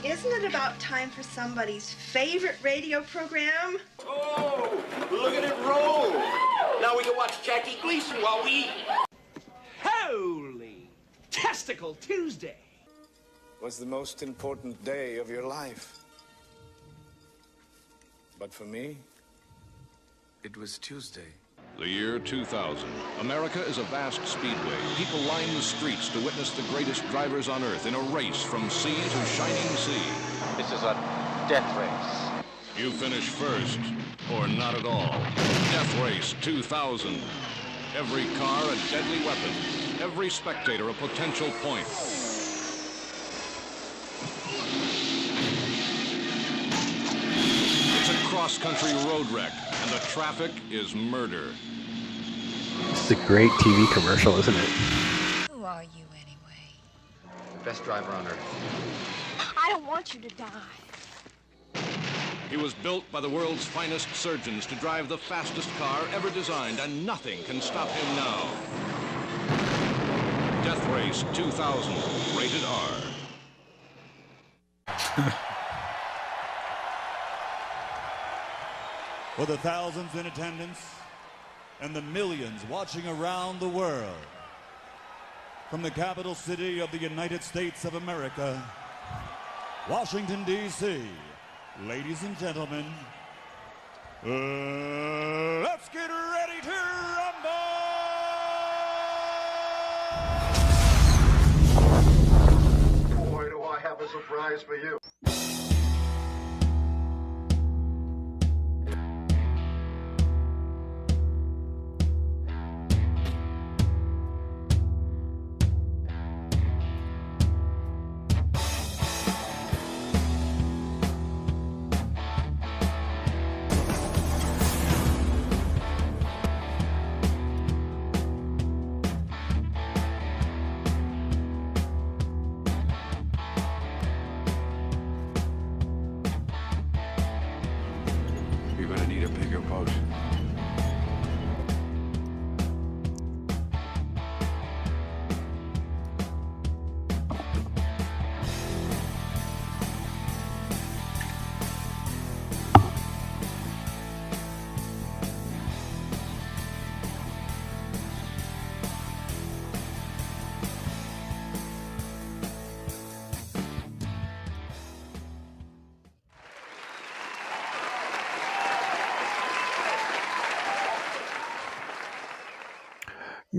Isn't it about time for somebody's favorite radio program? Oh, look at it roll. Now we can watch Jackie Gleason while we eat. Holy Testicle Tuesday was the most important day of your life. But for me, it was Tuesday. The year 2000. America is a vast speedway. People line the streets to witness the greatest drivers on earth in a race from sea to shining sea. This is a death race. You finish first, or not at all. Death Race 2000. Every car a deadly weapon. Every spectator a potential point. It's a cross-country road wreck, and the traffic is murder. It's a great TV commercial, isn't it? Who are you anyway? The best driver on earth. I don't want you to die. He was built by the world's finest surgeons to drive the fastest car ever designed, and nothing can stop him now. Death Race 2000, rated R. For the thousands in attendance and the millions watching around the world, from the capital city of the United States of America, Washington, D.C., ladies and gentlemen, let's get ready to rumble! Boy, do I have a surprise for you.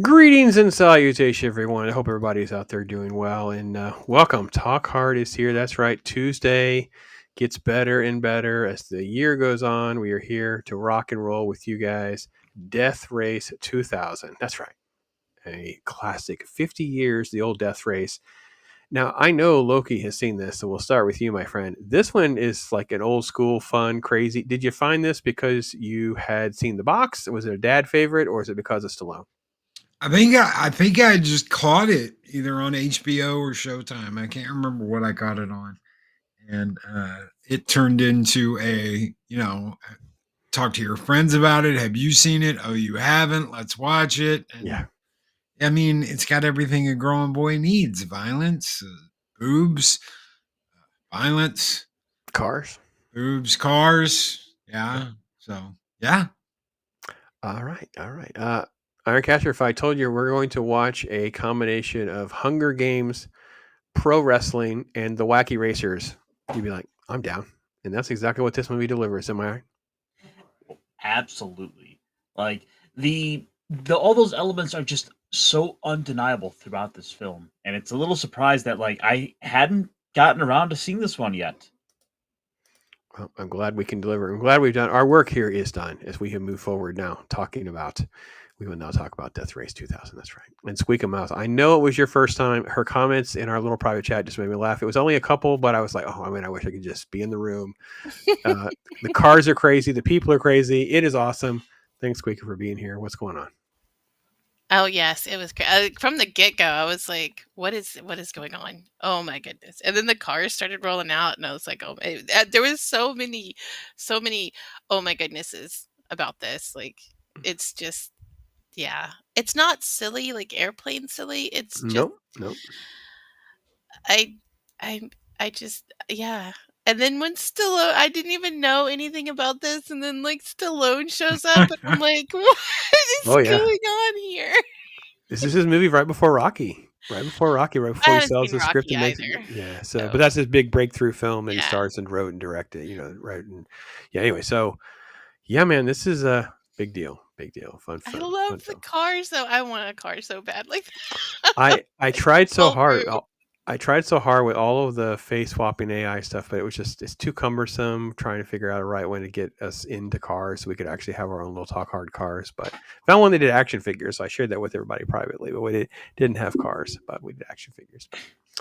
Greetings and salutation, everyone. I hope everybody's out there doing well, and welcome. Talk Hard is here. That's right. Tuesday gets better and better as the year goes on. We are here to rock and roll with you guys. Death Race 2000. That's right. A classic. 50 years, the old Death Race. Now, I know Loki has seen this, so we'll start with you, my friend. This one is like an old school, fun, crazy. Did you find this because you had seen the box? Was it a dad favorite, or is it because of Stallone? I think I just caught it either on HBO or Showtime. I can't remember what I got it on. And it turned into a, talk to your friends about it. Have you seen it? Oh, you haven't? Let's watch it. And, yeah. I mean, it's got everything a growing boy needs. Violence, boobs, violence. Cars. Boobs, cars. Yeah. So, yeah. All right. Ironcaster, if I told you we're going to watch a combination of Hunger Games, pro wrestling, and the Wacky Racers, you'd be like, I'm down. And that's exactly what this movie delivers. Am I right? Absolutely. Like the all those elements are just so undeniable throughout this film. And it's a little surprised that like I hadn't gotten around to seeing this one yet. Well, I'm glad we can deliver. I'm glad we've done our work here is done as we have moved forward now, we will now talk about Death Race 2000. That's right. And Squeeka Mouse. I know it was your first time. Her comments in our little private chat just made me laugh. It was only a couple, but I was like, I wish I could just be in the room. The cars are crazy. The people are crazy. It is awesome. Thanks, Squeeka, for being here. What's going on? Oh, yes. It was great. From the get-go, I was like, what is going on? Oh, my goodness. And then the cars started rolling out, and I was like, there was so many, oh, my goodnesses about this. Like, it's just, yeah, it's not silly like airplane silly. It's just nope. I just, yeah. And then when Stallone, I didn't even know anything about this, and then like Stallone shows up, and I'm like, what is Oh yeah, going on here? this is his movie right before Rocky. Right before I he haven't sells seen the script Rocky and makes it. either. Yeah, so but So that's his big breakthrough film that he yeah, stars and wrote and directed. Right? And yeah. Anyway, so yeah, man, this is a big deal. Big deal. Fun I film. Fun love the film. cars though. I want a car so bad. Like I tried so Full hard. through. I tried so hard with all of the face swapping AI stuff, but it's too cumbersome trying to figure out a right way to get us into cars so we could actually have our own little talk hard cars. But found one that did action figures, so I shared that with everybody privately. But we didn't have cars, but we did action figures.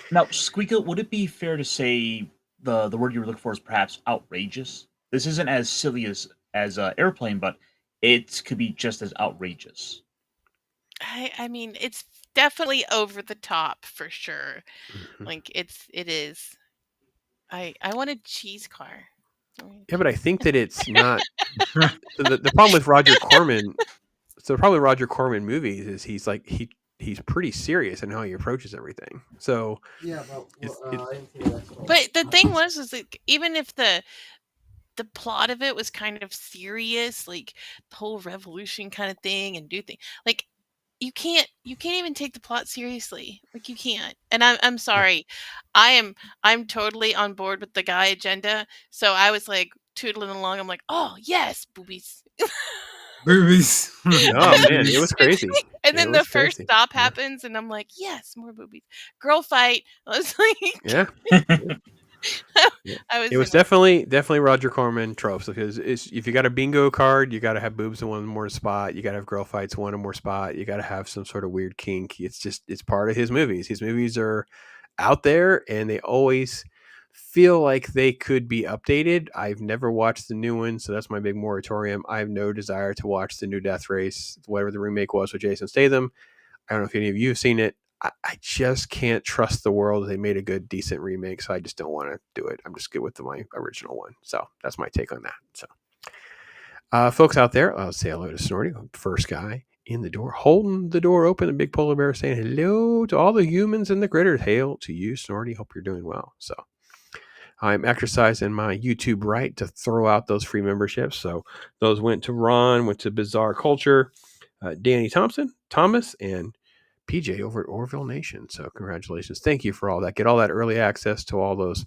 Now, Squeaka, would it be fair to say the word you were looking for is perhaps outrageous? This isn't as silly as Airplane, but it could be just as outrageous. I mean, it's definitely over the top for sure. Mm-hmm. Like it is. I want a cheese car. Yeah, but I think that it's not. the problem with Roger Corman. So the problem with Roger Corman movies is he's pretty serious in how he approaches everything. So Yeah, but the thing was like even if the plot of it was kind of serious, like the whole revolution kind of thing and do things like you can't even take the plot seriously. Like you can't. And I'm sorry. I'm totally on board with the guy agenda. So I was like tootling along. I'm like, oh yes, boobies. Boobies. Oh man, it was crazy. And then the first stop happens, and I'm like, yes, more boobies. Girl fight. I was like, yeah. It was definitely Roger Corman tropes because if you got a bingo card, you got to have boobs in one more spot. You got to have girl fights one more spot. You got to have some sort of weird kink. It's part of his movies. His movies are out there and they always feel like they could be updated. I've never watched the new one, so that's my big moratorium. I have no desire to watch the new Death Race, whatever the remake was with Jason Statham. I don't know if any of you have seen it. I just can't trust the world. They made a good, decent remake, so I just don't want to do it. I'm just good with my original one. So that's my take on that. So, folks out there, I'll say hello to Snorty, first guy in the door, holding the door open. A big polar bear saying hello to all the humans and the critters. Hail to you, Snorty. Hope you're doing well. So, I'm exercising my YouTube right to throw out those free memberships. So those went to Ron, went to Bizarre Culture, Danny Thomas, and PJ over at Orville Nation. So congratulations. Thank you for all that. Get all that early access to all those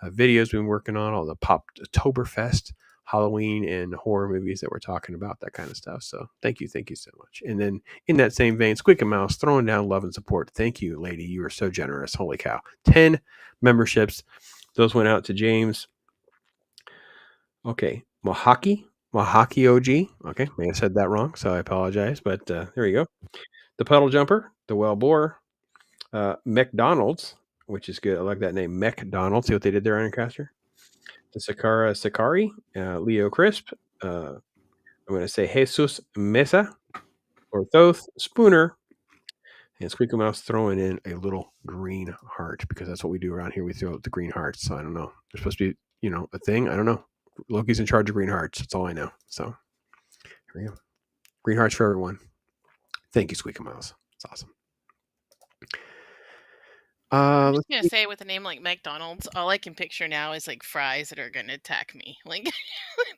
videos we've been working on, all the Poptoberfest, Halloween, and horror movies that we're talking about, that kind of stuff. So thank you so much. And then in that same vein, Squeeka Mouse throwing down love and support. Thank you, lady. You are so generous. Holy cow. 10 memberships. Those went out to James. Okay. Mahaki OG. Okay. May have said that wrong, so I apologize. But there you go. The Puddle Jumper, the Well Boar, McDonald's, which is good. I like that name, McDonald's. See what they did there, Ironcaster? The Sakari, Leo Crisp. I'm going to say Jesus Mesa, or Thoth Spooner, and Squeaka Mouse throwing in a little green heart because that's what we do around here. We throw out the green hearts. So I don't know. There's supposed to be, a thing. I don't know. Loki's in charge of green hearts. That's all I know. So here we go. Green hearts for everyone. Thank you, Squeaka Mouse. It's awesome. I'm just gonna say, with a name like McDonald's, all I can picture now is like fries that are gonna attack me. Like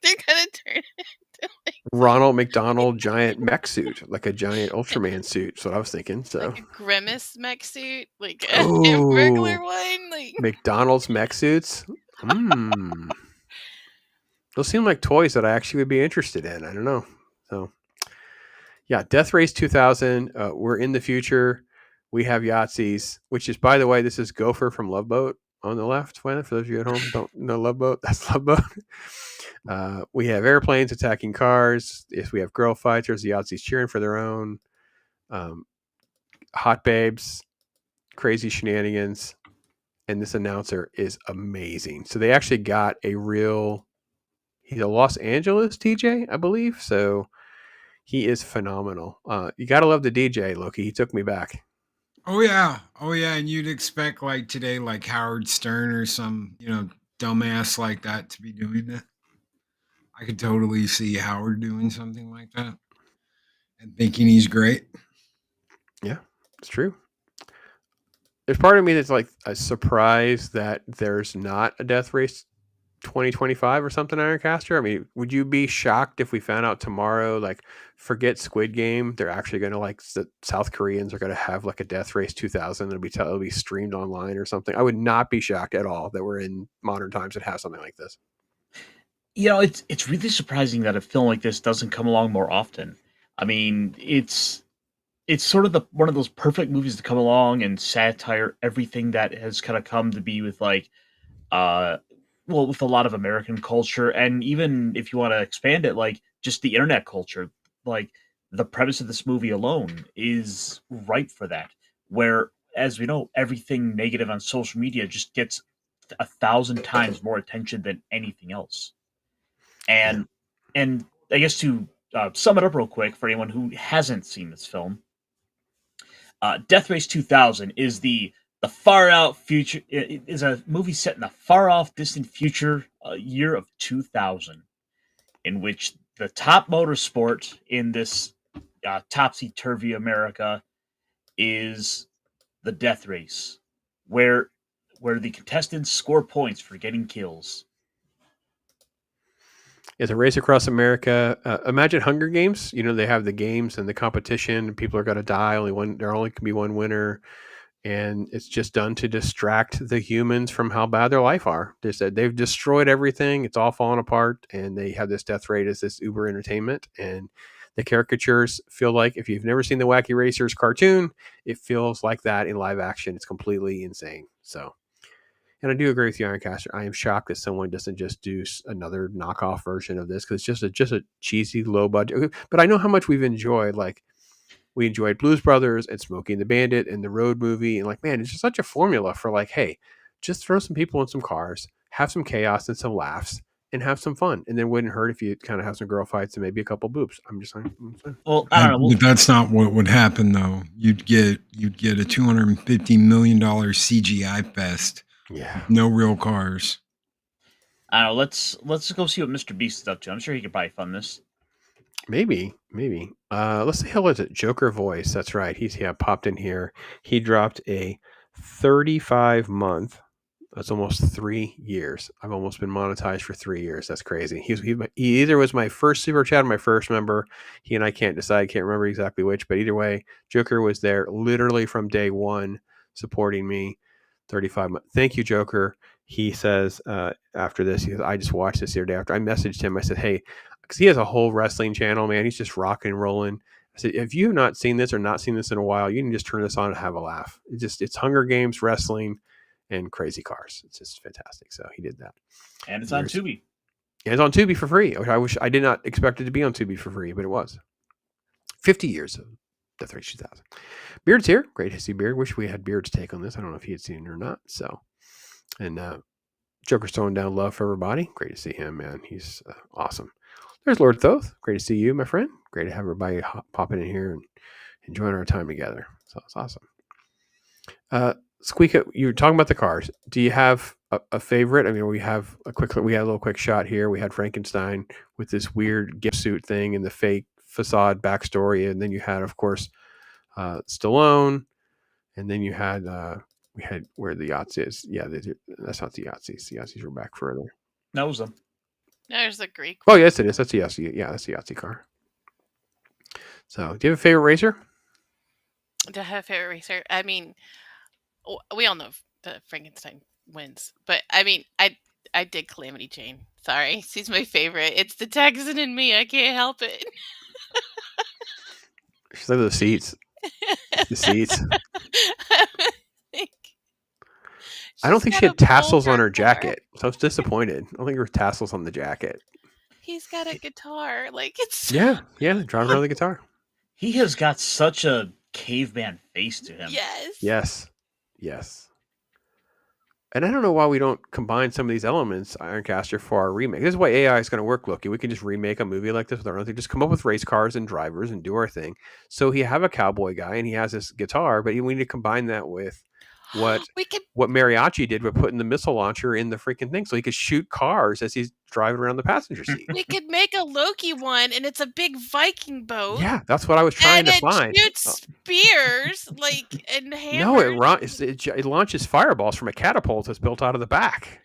they're gonna turn into like Ronald McDonald giant mech suit, like a giant Ultraman suit. That's what I was thinking. So like a Grimace mech suit, like a regular one. Like McDonald's mech suits. Those seem like toys that I actually would be interested in. I don't know. So yeah, Death Race 2000. We're in the future. We have Yahtzees, which is, by the way, this is Gopher from Love Boat on the left. For those of you at home who don't know Love Boat, that's Love Boat. We have airplanes attacking cars. If we have girl fights, there's the Yahtzees cheering for their own. Hot babes, crazy shenanigans. And this announcer is amazing. So they actually got he's a Los Angeles DJ, I believe. So he is phenomenal. You got to love the DJ, Loki. He took me back. Oh yeah. And you'd expect like today, like Howard Stern or some, dumbass like that to be doing that. I could totally see Howard doing something like that and thinking he's great. Yeah, it's true. there's part of me that's like a surprise that there's not a Death Race 2025 or something, Ironcaster. I mean, would you be shocked if we found out tomorrow, like, forget Squid Game, they're actually going to, like, the South Koreans are going to have like a Death Race 2000 it'll be streamed online or something? I would not be shocked at all that we're in modern times and have something like this. You know, it's really surprising that a film like this doesn't come along more often. I mean, it's sort of one of those perfect movies to come along and satire everything that has kind of come to be with like with a lot of American culture, and even if you want to expand it, like just the internet culture. Like the premise of this movie alone is ripe for that. Where, as we know, everything negative on social media just gets 1,000 times more attention than anything else. And I guess to sum it up real quick for anyone who hasn't seen this film, Death Race 2000 is the far out future. It is a movie set in the far off, distant future year of 2000, in which the top motorsport in this topsy turvy America is the Death Race, where the contestants score points for getting kills. It's a race across America. Imagine Hunger Games. You know, they have the games and the competition. People are going to die. There only can be one winner, and it's just done to distract the humans from how bad their life are. They said they've destroyed everything. It's all falling apart, and they have this death rate as this uber entertainment. And the caricatures feel like, if you've never seen the Wacky Racers cartoon, it feels like that in live action. It's completely insane. So. And I do agree with you, Ironcaster. I am shocked that someone doesn't just do another knockoff version of this, because it's just a cheesy, low budget. But I know how much we've enjoyed. Like, we enjoyed Blues Brothers and Smokey and the Bandit and the Road movie. And like, man, it's just such a formula for like, hey, just throw some people in some cars, have some chaos and some laughs, and have some fun. And then wouldn't hurt if you kind of have some girl fights and maybe a couple boobs. I'm just saying. Well, I don't know. But that's not what would happen, though. You'd get a $250 million CGI fest. Yeah. No real cars. I don't know. Let's go see what Mr. Beast is up to. I'm sure he could probably fund this. Maybe. Let's see, how is it? Joker voice. That's right. He's popped in here. He dropped a 35-month. That's almost 3 years. I've almost been monetized for 3 years. That's crazy. He either was my first super chat or my first member. He and I can't decide. Can't remember exactly which. But either way, Joker was there literally from day one, supporting me. 35 months. Thank you, Joker. He says after this, he says, I just watched this the other day after I messaged him. I said, hey, because he has a whole wrestling channel, man. He's just rocking and rolling. I said, if you have not seen this or not seen this in a while, you can just turn this on and have a laugh. It's Hunger Games, wrestling, and crazy cars. It's just fantastic. So he did that. And it's on Tubi. And it's on Tubi for free. I did not expect it to be on Tubi for free, but it was. 50 years of Death Race 2000. Beard's here. Great to see Beard. Wish we had Beard's take on this. I don't know if he had seen it or not. So, and Joker's throwing down love for everybody. Great to see him, man. He's awesome. There's Lord Thoth. Great to see you, my friend. Great to have everybody popping in here and enjoying our time together. So it's awesome. Squeeka, you were talking about the cars. Do you have a favorite? I mean, we had a little quick shot here. We had Frankenstein with this weird gift suit thing and the fake facade backstory, and then you had, of course, Stallone, and then you had we had where the yachts is. Yeah, that's not the Yahtzees. The Yahtzees were back further. That was them. There's the Greek. Oh yes, it is. That's the Yahtzee. Yeah, that's the Yahtzee car. So, do you have a favorite racer? Do I have a favorite racer? I mean, we all know the Frankenstein wins, but I mean, I dig Calamity Jane. Sorry, she's my favorite. It's the Texan in me. I can't help it. She's like the seats. The seats. I don't think she had tassels on her jacket, so I was disappointed. I don't think there were tassels on the jacket. He's got a guitar, like it's yeah, driving around the guitar. He has got such a caveman face to him. Yes. And I don't know why we don't combine some of these elements, Ironcaster, for our remake. This is why AI is going to work, Loki. We can just remake a movie like this with our own thing. Just come up with race cars and drivers and do our thing. So he have a cowboy guy and he has this guitar, but we need to combine that with what We could Mariachi did with putting the missile launcher in the freaking thing so he could shoot cars as he's driving around the passenger seat. we could make a Loki one, and it's a big Viking boat. Yeah, that's what I was trying And to it find. shoots spears, like, and No, hammers. it launches fireballs from a catapult that's built out of the back.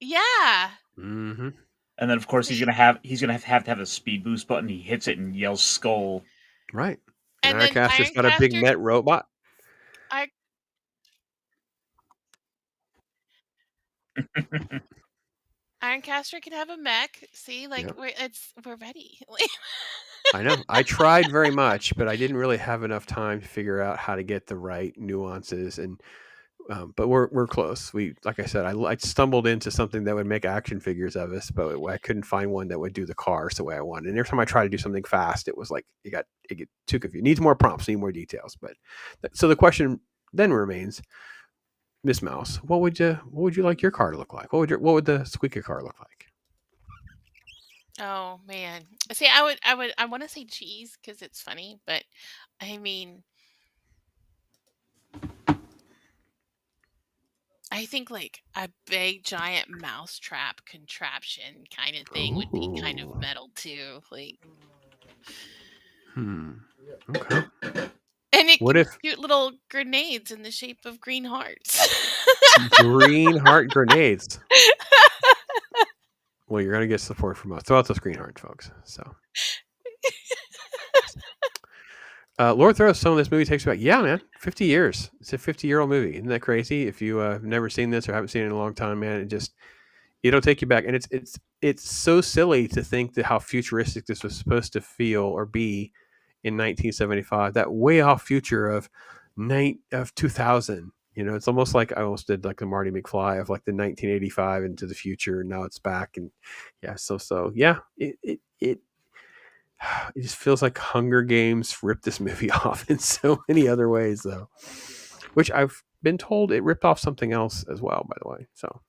Yeah. Mm-hmm. And then, of course, he's gonna have to have a speed boost button. He hits it and yells "Skull!" Right. And then Ironcaster's got a big Ironcaster, net robot. I Ironcaster can have a mech. See, like, Yep. we're ready. I know. I tried very much, but I didn't really have enough time to figure out how to get the right nuances. And but we're close. Like I said, I stumbled into something that would make action figures of us, but I couldn't find one that would do the cars the way I wanted. And every time I tried to do something fast, it was like it get too confused. Needs more prompts, need more details. But so the question then remains, Miss Mouse, what would you like your car to look like? What would the Squeeka car look like? Oh man. See, I want to say cheese because it's funny, but I mean, I think like a big giant mousetrap contraption kind of thing would be kind of metal too. Like, Okay. and it What can if shoot little grenades in the shape of green hearts. green heart grenades? Well, you're gonna get support from us. Throw out those green hearts, folks. So, Lord Throw, some of this movie takes about 50 years. It's a 50-year-old movie. Isn't that crazy? If you have never seen this or haven't seen it in a long time, man, it'll take you back. And it's so silly to think that how futuristic this was supposed to feel or be in 1975. That way off future of 2000. You know, it's almost like I almost did like the Marty McFly of like the 1985 into the future, and now it's back. And it just feels like Hunger Games ripped this movie off in so many other ways, though. Which I've been told it ripped off something else as well, by the way. So,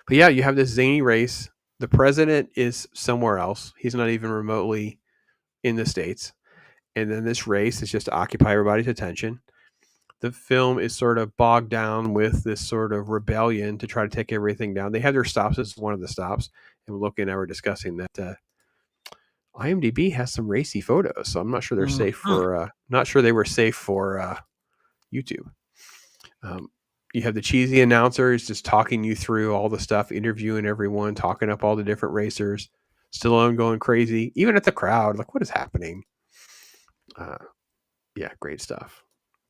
but yeah, you have this zany race. The president is somewhere else. He's not even remotely in the States. And then this race is just to occupy everybody's attention. The film is sort of bogged down with this sort of rebellion to try to take everything down. They have their stops. This is one of the stops. And Loki and I were discussing that IMDb has some racy photos, so I'm not sure they're safe for. Not sure they were safe for YouTube. You have the cheesy announcers just talking you through all the stuff, interviewing everyone, talking up all the different racers. Stallone going crazy, even at the crowd. Like, what is happening? Yeah, great stuff.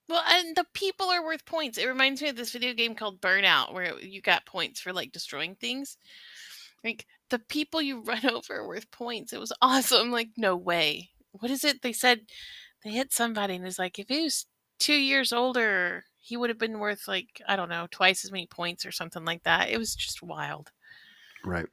Well, and the people are worth points. It reminds me of this video game called Burnout, where you got points for like destroying things. Like, the people you run over are worth points. It was awesome. Like, no way. What is it? They said they hit somebody and it's like, if he was 2 years older, he would have been worth like, I don't know, twice as many points or something like that. It was just wild. Right.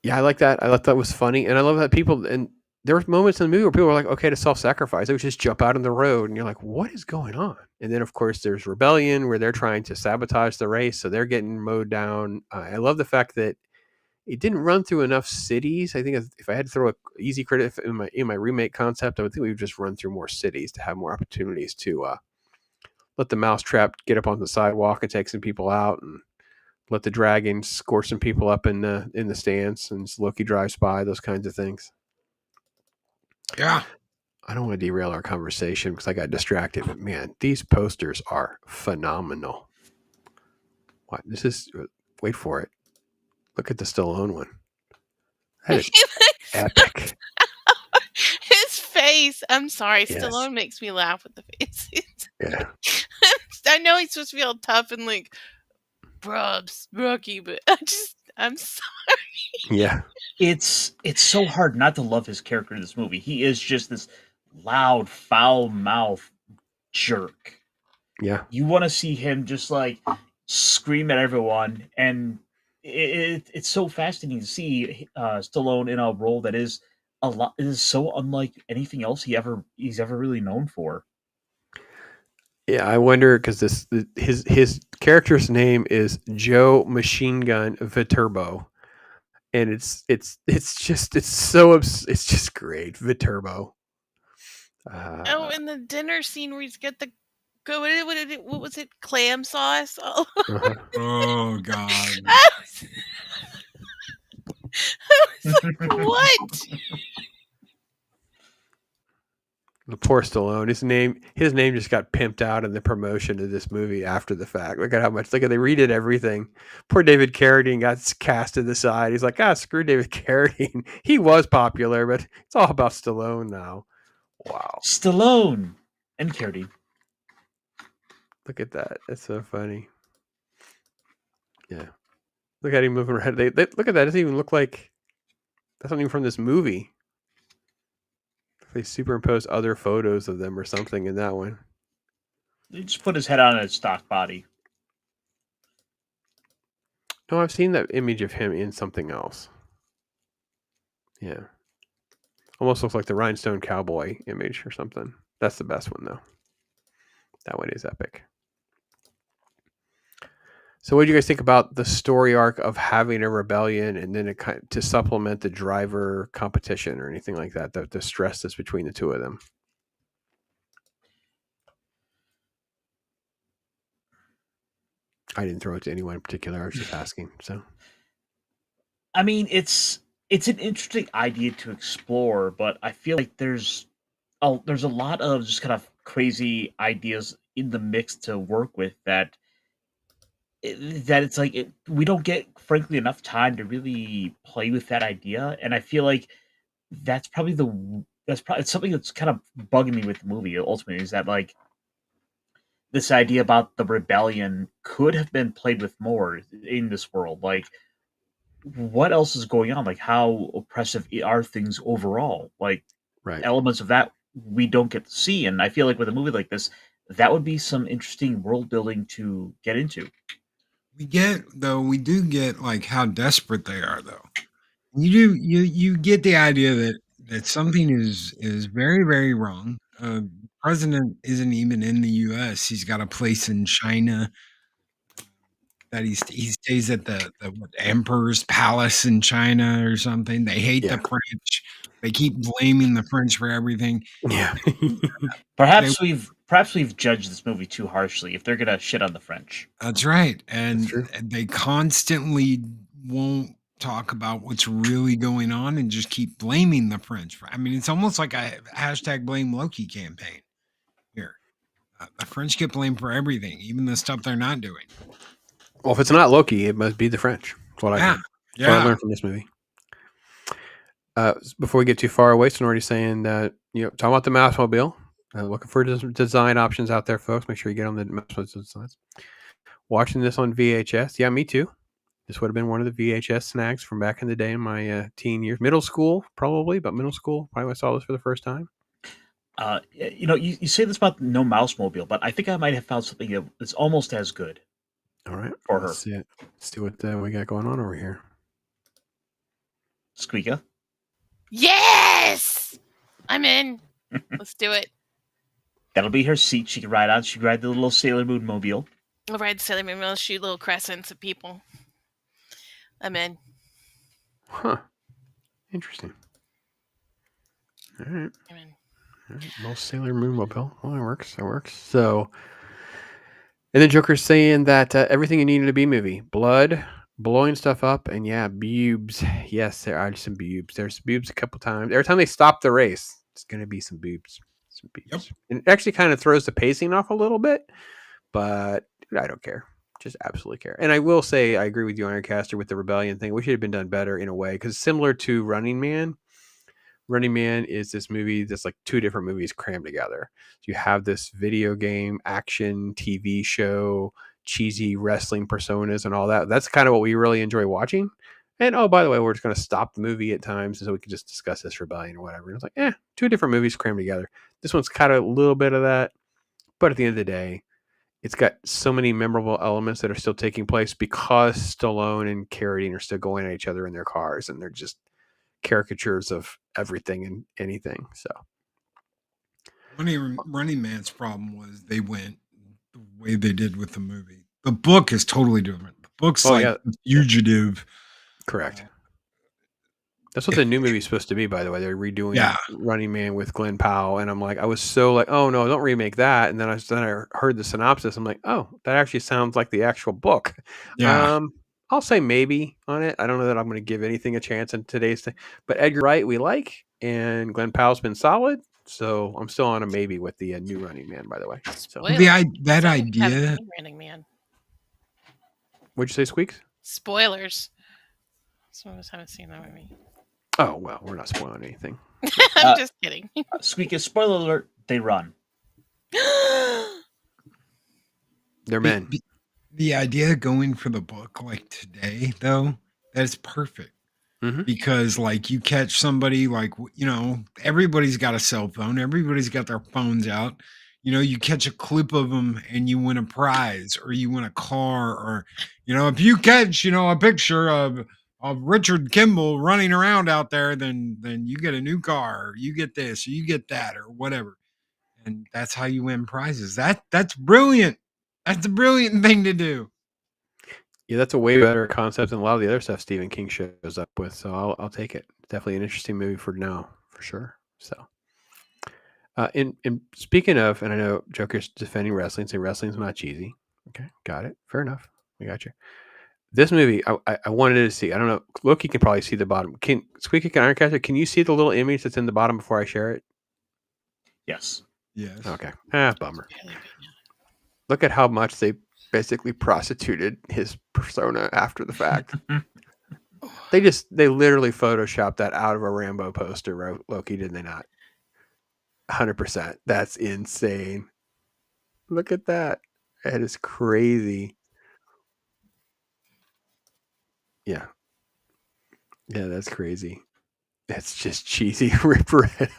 Yeah, I like that. I thought that was funny. And I love that people, and there were moments in the movie where people were like, okay, to self-sacrifice. They would just jump out on the road and you're like, what is going on? And then of course there's rebellion where they're trying to sabotage the race. So they're getting mowed down. I love the fact that it didn't run through enough cities. I think if I had to throw a easy credit in my remake concept, I would think we would just run through more cities to have more opportunities to let the mousetrap get up on the sidewalk and take some people out, and let the dragon score some people up in the stands, and Loki drives by, those kinds of things. Yeah. I don't want to derail our conversation because I got distracted, but man, these posters are phenomenal. What? Wait for it. Look at the Stallone one. That is epic. His face. I'm sorry. Yes. Stallone makes me laugh with the face. Yeah. I know he's supposed to be all tough and like, Brubs, Rocky, but I'm sorry. Yeah. It's so hard not to love his character in this movie. He is just this loud, foul mouth jerk. Yeah. You want to see him just like scream at everyone, and it's so fascinating to see Stallone in a role that is so unlike anything else he's ever really known for. Yeah, I wonder because his character's name is Joe Machine Gun Viterbo, and it's just great. Viterbo. Oh, in the dinner scene where he's got the what was it? Clam sauce. Oh, Oh God. I was like, what? The poor Stallone. His name just got pimped out in the promotion of this movie after the fact. Look at how much. Look at they redid everything. Poor David Carradine got cast to the side. He's like, screw David Carradine. He was popular, but it's all about Stallone now. Wow. Stallone and Carradine. Look at that. That's so funny. Yeah. Look at him moving around. They look at that. It doesn't even look like that's not even from this movie. They superimpose other photos of them or something in that one. They just put his head on a stock body. No, I've seen that image of him in something else. Yeah. Almost looks like the Rhinestone Cowboy image or something. That's the best one, though. That one is epic. So what do you guys think about the story arc of having a rebellion and then to supplement the driver competition or anything like that, the stress that's between the two of them? I didn't throw it to anyone in particular. I was just asking. So, I mean, it's an interesting idea to explore, but I feel like there's a lot of just kind of crazy ideas in the mix to work with that it's like we don't get, frankly, enough time to really play with that idea, and I feel like that's probably something that's kind of bugging me with the movie. Ultimately, is that like this idea about the rebellion could have been played with more in this world. Like, what else is going on? Like, how oppressive are things overall? Like, right. Elements of that we don't get to see, and I feel like with a movie like this, that would be some interesting world building to get into. We do get like how desperate they are, though. You get the idea that something is very, very wrong. The president isn't even in the U.S. He's got a place in China. That he stays at the Emperor's Palace in China or something. They hate the French. They keep blaming the French for everything. Yeah. Perhaps we've judged this movie too harshly if they're gonna shit on the French. That's right. And they constantly won't talk about what's really going on and just keep blaming the French. I mean, it's almost like a #blame Loki campaign here. The French get blamed for everything, even the stuff they're not doing. Well, if it's not Loki, it must be the French. That's what I think. That's what I learned from this movie. Before we get too far away, so I'm already saying that, talking about the Massmobile. Looking for design options out there, folks. Make sure you get on the Massmobile designs. Watching this on VHS. Yeah, me too. This would have been one of the VHS snags from back in the day in my teen years. Middle school, probably, but middle school. Probably when I saw this for the first time. You say this about no Massmobile, but I think I might have found something that's almost as good. All right. For her. Let's see what we got going on over here. Squeeka. Yes! I'm in. Let's do it. That'll be her seat. She can ride on. She can ride the little Sailor Moon mobile. I'll ride the Sailor Moon. I'll shoot little crescents at people. I'm in. Huh. Interesting. All right. I'm in. All right. Little Sailor Moon mobile. Well, that works. So, and then Joker's saying that everything you need in a B movie: blood, blowing stuff up, and boobs. Yes, there are some boobs. There's boobs a couple times. Every time they stop the race, it's going to be some boobs. Yep. And it actually kind of throws the pacing off a little bit, but I don't care. Just absolutely care. And I will say, I agree with you, Ironcaster, with the rebellion thing. We should have been done better in a way, because similar to Running Man is this movie that's like two different movies crammed together. So you have this video game, action, TV show, cheesy wrestling personas and all that. That's kind of what we really enjoy watching. And oh, by the way, we're just going to stop the movie at times so we can just discuss this rebellion or whatever. And it's like, two different movies crammed together. This one's kind of a little bit of that, but at the end of the day, it's got so many memorable elements that are still taking place because Stallone and Carradine are still going at each other in their cars, and they're just caricatures of everything and anything. So Running Man's problem was they went the way they did with the movie. The book is totally different. The book's Fugitive. Correct. That's what the new movie's supposed to be, by the way. They're redoing Running Man with Glenn Powell, and I'm like, I was so like, oh no, don't remake that. And then I heard the synopsis. I'm like, oh, that actually sounds like the actual book. Yeah. I'll say maybe on it. I don't know that I'm going to give anything a chance in today's thing. But Edgar Wright we like, and Glenn Powell's been solid. So I'm still on a maybe with the new Running Man, by the way. So that idea. Running Man. What'd you say, Squeaks? Spoilers. Some of us haven't seen that movie. Oh well, we're not spoiling anything. I'm just kidding. Squeaky, spoiler alert: they run. They're men. The idea of going for the book like today, though, that's perfect. Because like you catch somebody like, everybody's got a cell phone. Everybody's got their phones out. You catch a clip of them and you win a prize or you win a car or, if you catch, a picture of Richard Kimball running around out there, then you get a new car or you get this or you get that or whatever. And that's how you win prizes. That's brilliant. That's a brilliant thing to do. Yeah, that's a way better concept than a lot of the other stuff Stephen King shows up with. So I'll take it. Definitely an interesting movie for now, for sure. So, in speaking of, and I know Joker's defending wrestling, saying wrestling's not cheesy. Okay, got it. Fair enough. We got you. This movie, I wanted to see. I don't know. Loki can probably see the bottom. Squeeka Ironcaster, can you see the little image that's in the bottom before I share it? Yes. Yes. Okay. Bummer. Look at how much they basically prostituted his persona after the fact. They literally photoshopped that out of a Rambo poster, Loki, did they not? 100%. That's insane. Look at that. That is crazy. Yeah. Yeah, that's crazy. That's just cheesy rip red.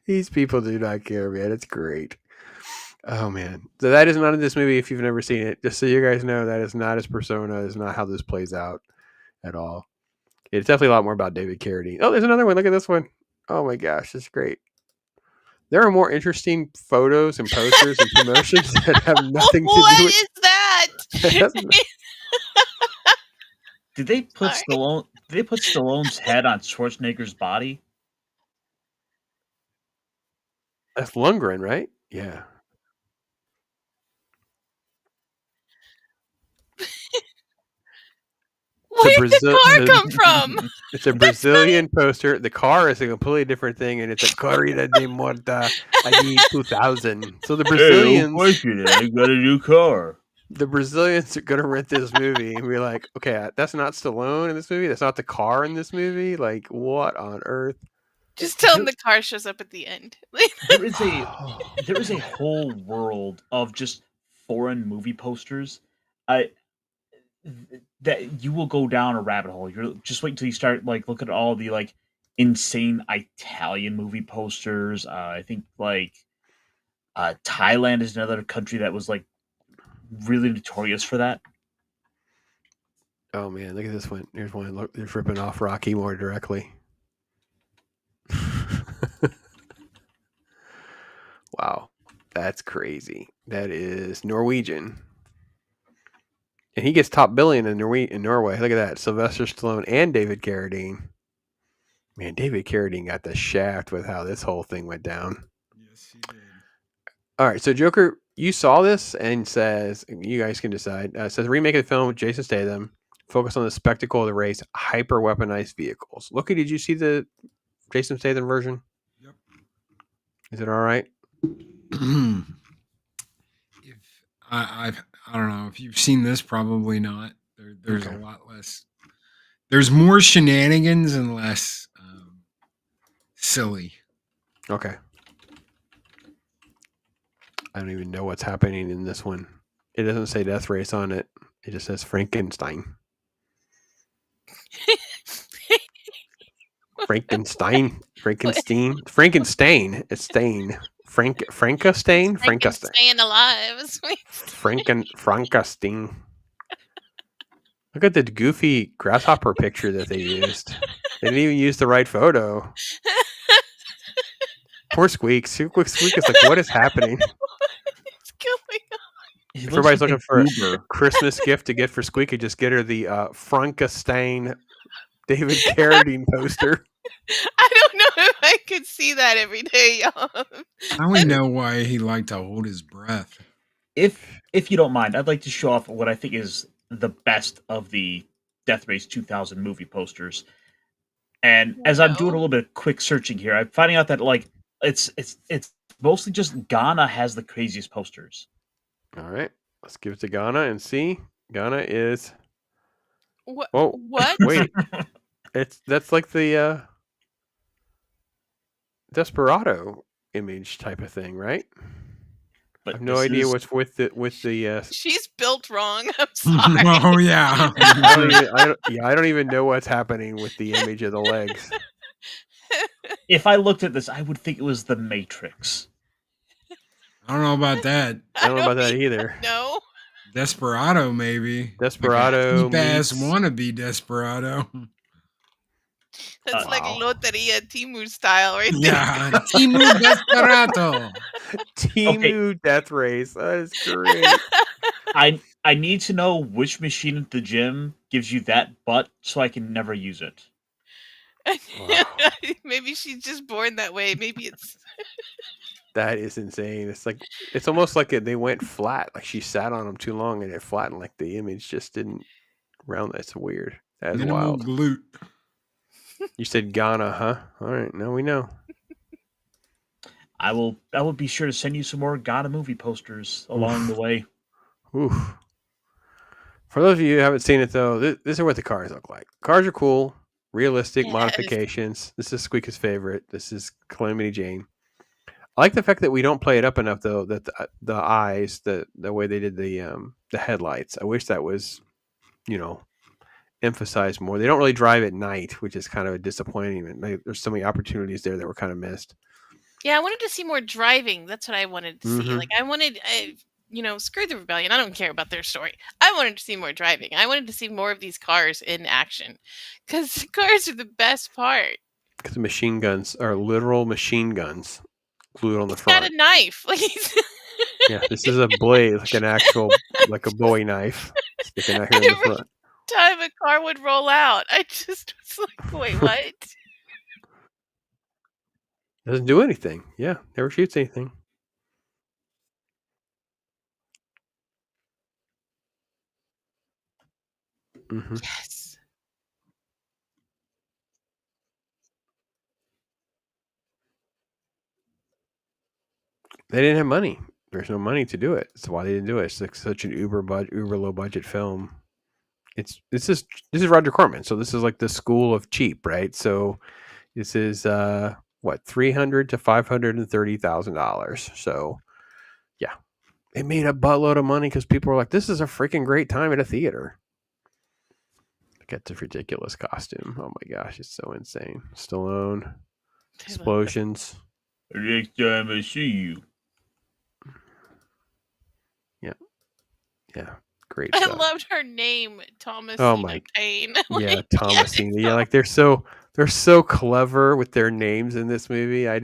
These people do not care, man. It's great. Oh man, so that is not in this movie. If you've never seen it, just so you guys know, that is not his persona. Is not how this plays out at all. It's definitely a lot more about David Carradine. Oh, there's another one. Look at this one. Oh my gosh, it's great. There are more interesting photos and posters and promotions that have nothing to do with. What is that? Did they put Stallone? Did they put Stallone's head on Schwarzenegger's body? That's Lundgren, right? Yeah. Where did the car come from? It's a Brazilian poster. The car is a completely different thing, and it's a Corrida de Morta ID 2000. So the Brazilians, I got a new car. The Brazilians are gonna rent this movie and be like, okay, that's not Stallone in this movie. That's not the car in this movie. Like, what on earth? Just tell them the car shows up at the end. there is a whole world of just foreign movie posters. That you will go down a rabbit hole. You're just wait until you start look at all the insane Italian movie posters. I think Thailand is another country that was really notorious for that. Oh man, look at this one. Here's one. Look, they're ripping off Rocky more directly. Wow, that's crazy. That is Norwegian. And he gets top billing in Norway. Look at that. Sylvester Stallone and David Carradine. Man, David Carradine got the shaft with how this whole thing went down. Yes, he did. All right, so Joker, you saw this and says, you guys can decide, says remake of the film with Jason Statham, focus on the spectacle of the race, hyper weaponized vehicles. Loki, did you see the Jason Statham version? Yep. Is it all right? I don't know if you've seen this, probably not. There's a lot less. There's more shenanigans and less silly. Okay. I don't even know what's happening in this one. It doesn't say Death Race on it. It just says Frankenstein. Frankenstein. It's Stain. Frankenstein. Staying alive. Frankenstein. Look at the goofy grasshopper picture that they used. They didn't even use the right photo. Poor Squeak. Squeak is like, what is happening? What's going on? If everybody's looking for a Christmas gift to get for Squeak, just get her the Frankenstein David Carradine poster. I don't know if I could see that every day. Now we know why he liked to hold his breath. If you don't mind, I'd like to show off what I think is the best of the Death Race 2000 movie posters. And as I'm doing a little bit of quick searching here, I'm finding out that like it's mostly just Ghana has the craziest posters. All right, let's give it to Ghana and see. Ghana is. What? Oh, what? Wait, that's like the Desperado image type of thing, right? But I have no idea what's with the. She's built wrong. I'm sorry. Oh yeah. I don't even know what's happening with the image of the legs. If I looked at this, I would think it was the Matrix. I don't know about that. I don't know about that either. No. Desperado, maybe. Desperado. Like ass wannabe Desperado. That's like Loteria Timu style, right there. Yeah, Timu Desperado. Timu Death Race. That is great. I need to know which machine at the gym gives you that butt, so I can never use it. Wow. Maybe she's just born that way. Maybe it's. That is insane. It's almost like they went flat. Like she sat on them too long and it flattened. Like the image just didn't round. That's weird. That's Minimal wild. glute. You said Ghana, huh? All right, now we know. I will be sure to send you some more Ghana movie posters along the way. Oof. For those of you who haven't seen it though, this is what the cars look like. Cars are cool, realistic modifications. This is Squeeka's favorite. This is Calamity Jane. I like the fact that we don't play it up enough though. That the eyes, the way they did the headlights. I wish that was, emphasized more. They don't really drive at night, which is kind of disappointing. And there's so many opportunities there that were kind of missed. Yeah, I wanted to see more driving. That's what I wanted to see. Like I wanted, screw the rebellion. I don't care about their story. I wanted to see more driving. I wanted to see more of these cars in action because the cars are the best part. Because the machine guns are literal machine guns glued on the front. Got a knife. Like yeah, this is a blade, like an actual, like a Bowie knife sticking out here in the front. Time a car would roll out, I just was like, wait, what? Doesn't do anything. Yeah, never shoots anything. Yes. They didn't have money. There's no money to do it. That's why they didn't do it. It's like such an uber low budget film. This is Roger Corman, so this is like the school of cheap, right? So this is $300,000 to $530,000. So yeah, it made a buttload of money because people were like, "This is a freaking great time at a theater." Look at the ridiculous costume. Oh my gosh, it's so insane. Stallone, explosions. Next time I see you. Yeah, great I stuff. loved her name, Thomasina Oh my, Kane. yeah, Thomasina. Yeah, like they're so clever with their names in this movie. I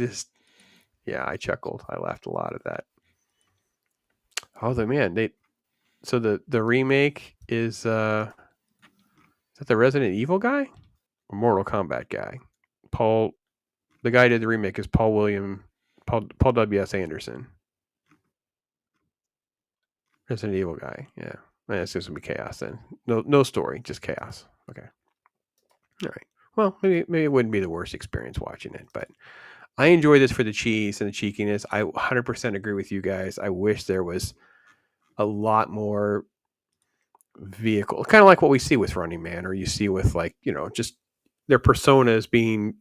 chuckled. I laughed a lot at that. Oh, man, so the remake is that the Resident Evil guy or Mortal Kombat guy? The guy who did the remake is Paul W.S. Anderson. Resident Evil guy, yeah. It's just gonna be chaos then. No story, just chaos. Okay. All right. Well, maybe it wouldn't be the worst experience watching it, but I enjoy this for the cheese and the cheekiness. I 100% agree with you guys. I wish there was a lot more vehicle, kind of like what we see with Running Man, or you see with just their personas being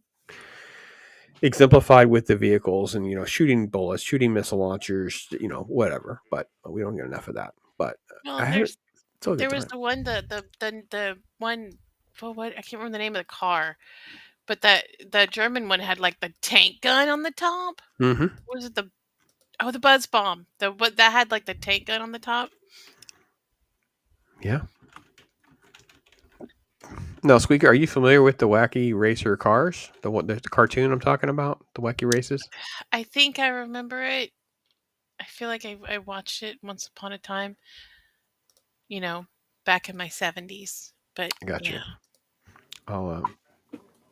exemplified with the vehicles and shooting bullets, shooting missile launchers, whatever. But we don't get enough of that. But there was the one the one. Well, what I can't remember the name of the car, but the German one had like the tank gun on the top. Mm-hmm. What was it the buzz bomb? That had like the tank gun on the top. Yeah. No, Squeaker, are you familiar with the Wacky Racer cars? The cartoon I'm talking about? The Wacky Races? I think I remember it. I feel like I watched it once upon a time. Back in my 70s. But gotcha. Yeah. I'll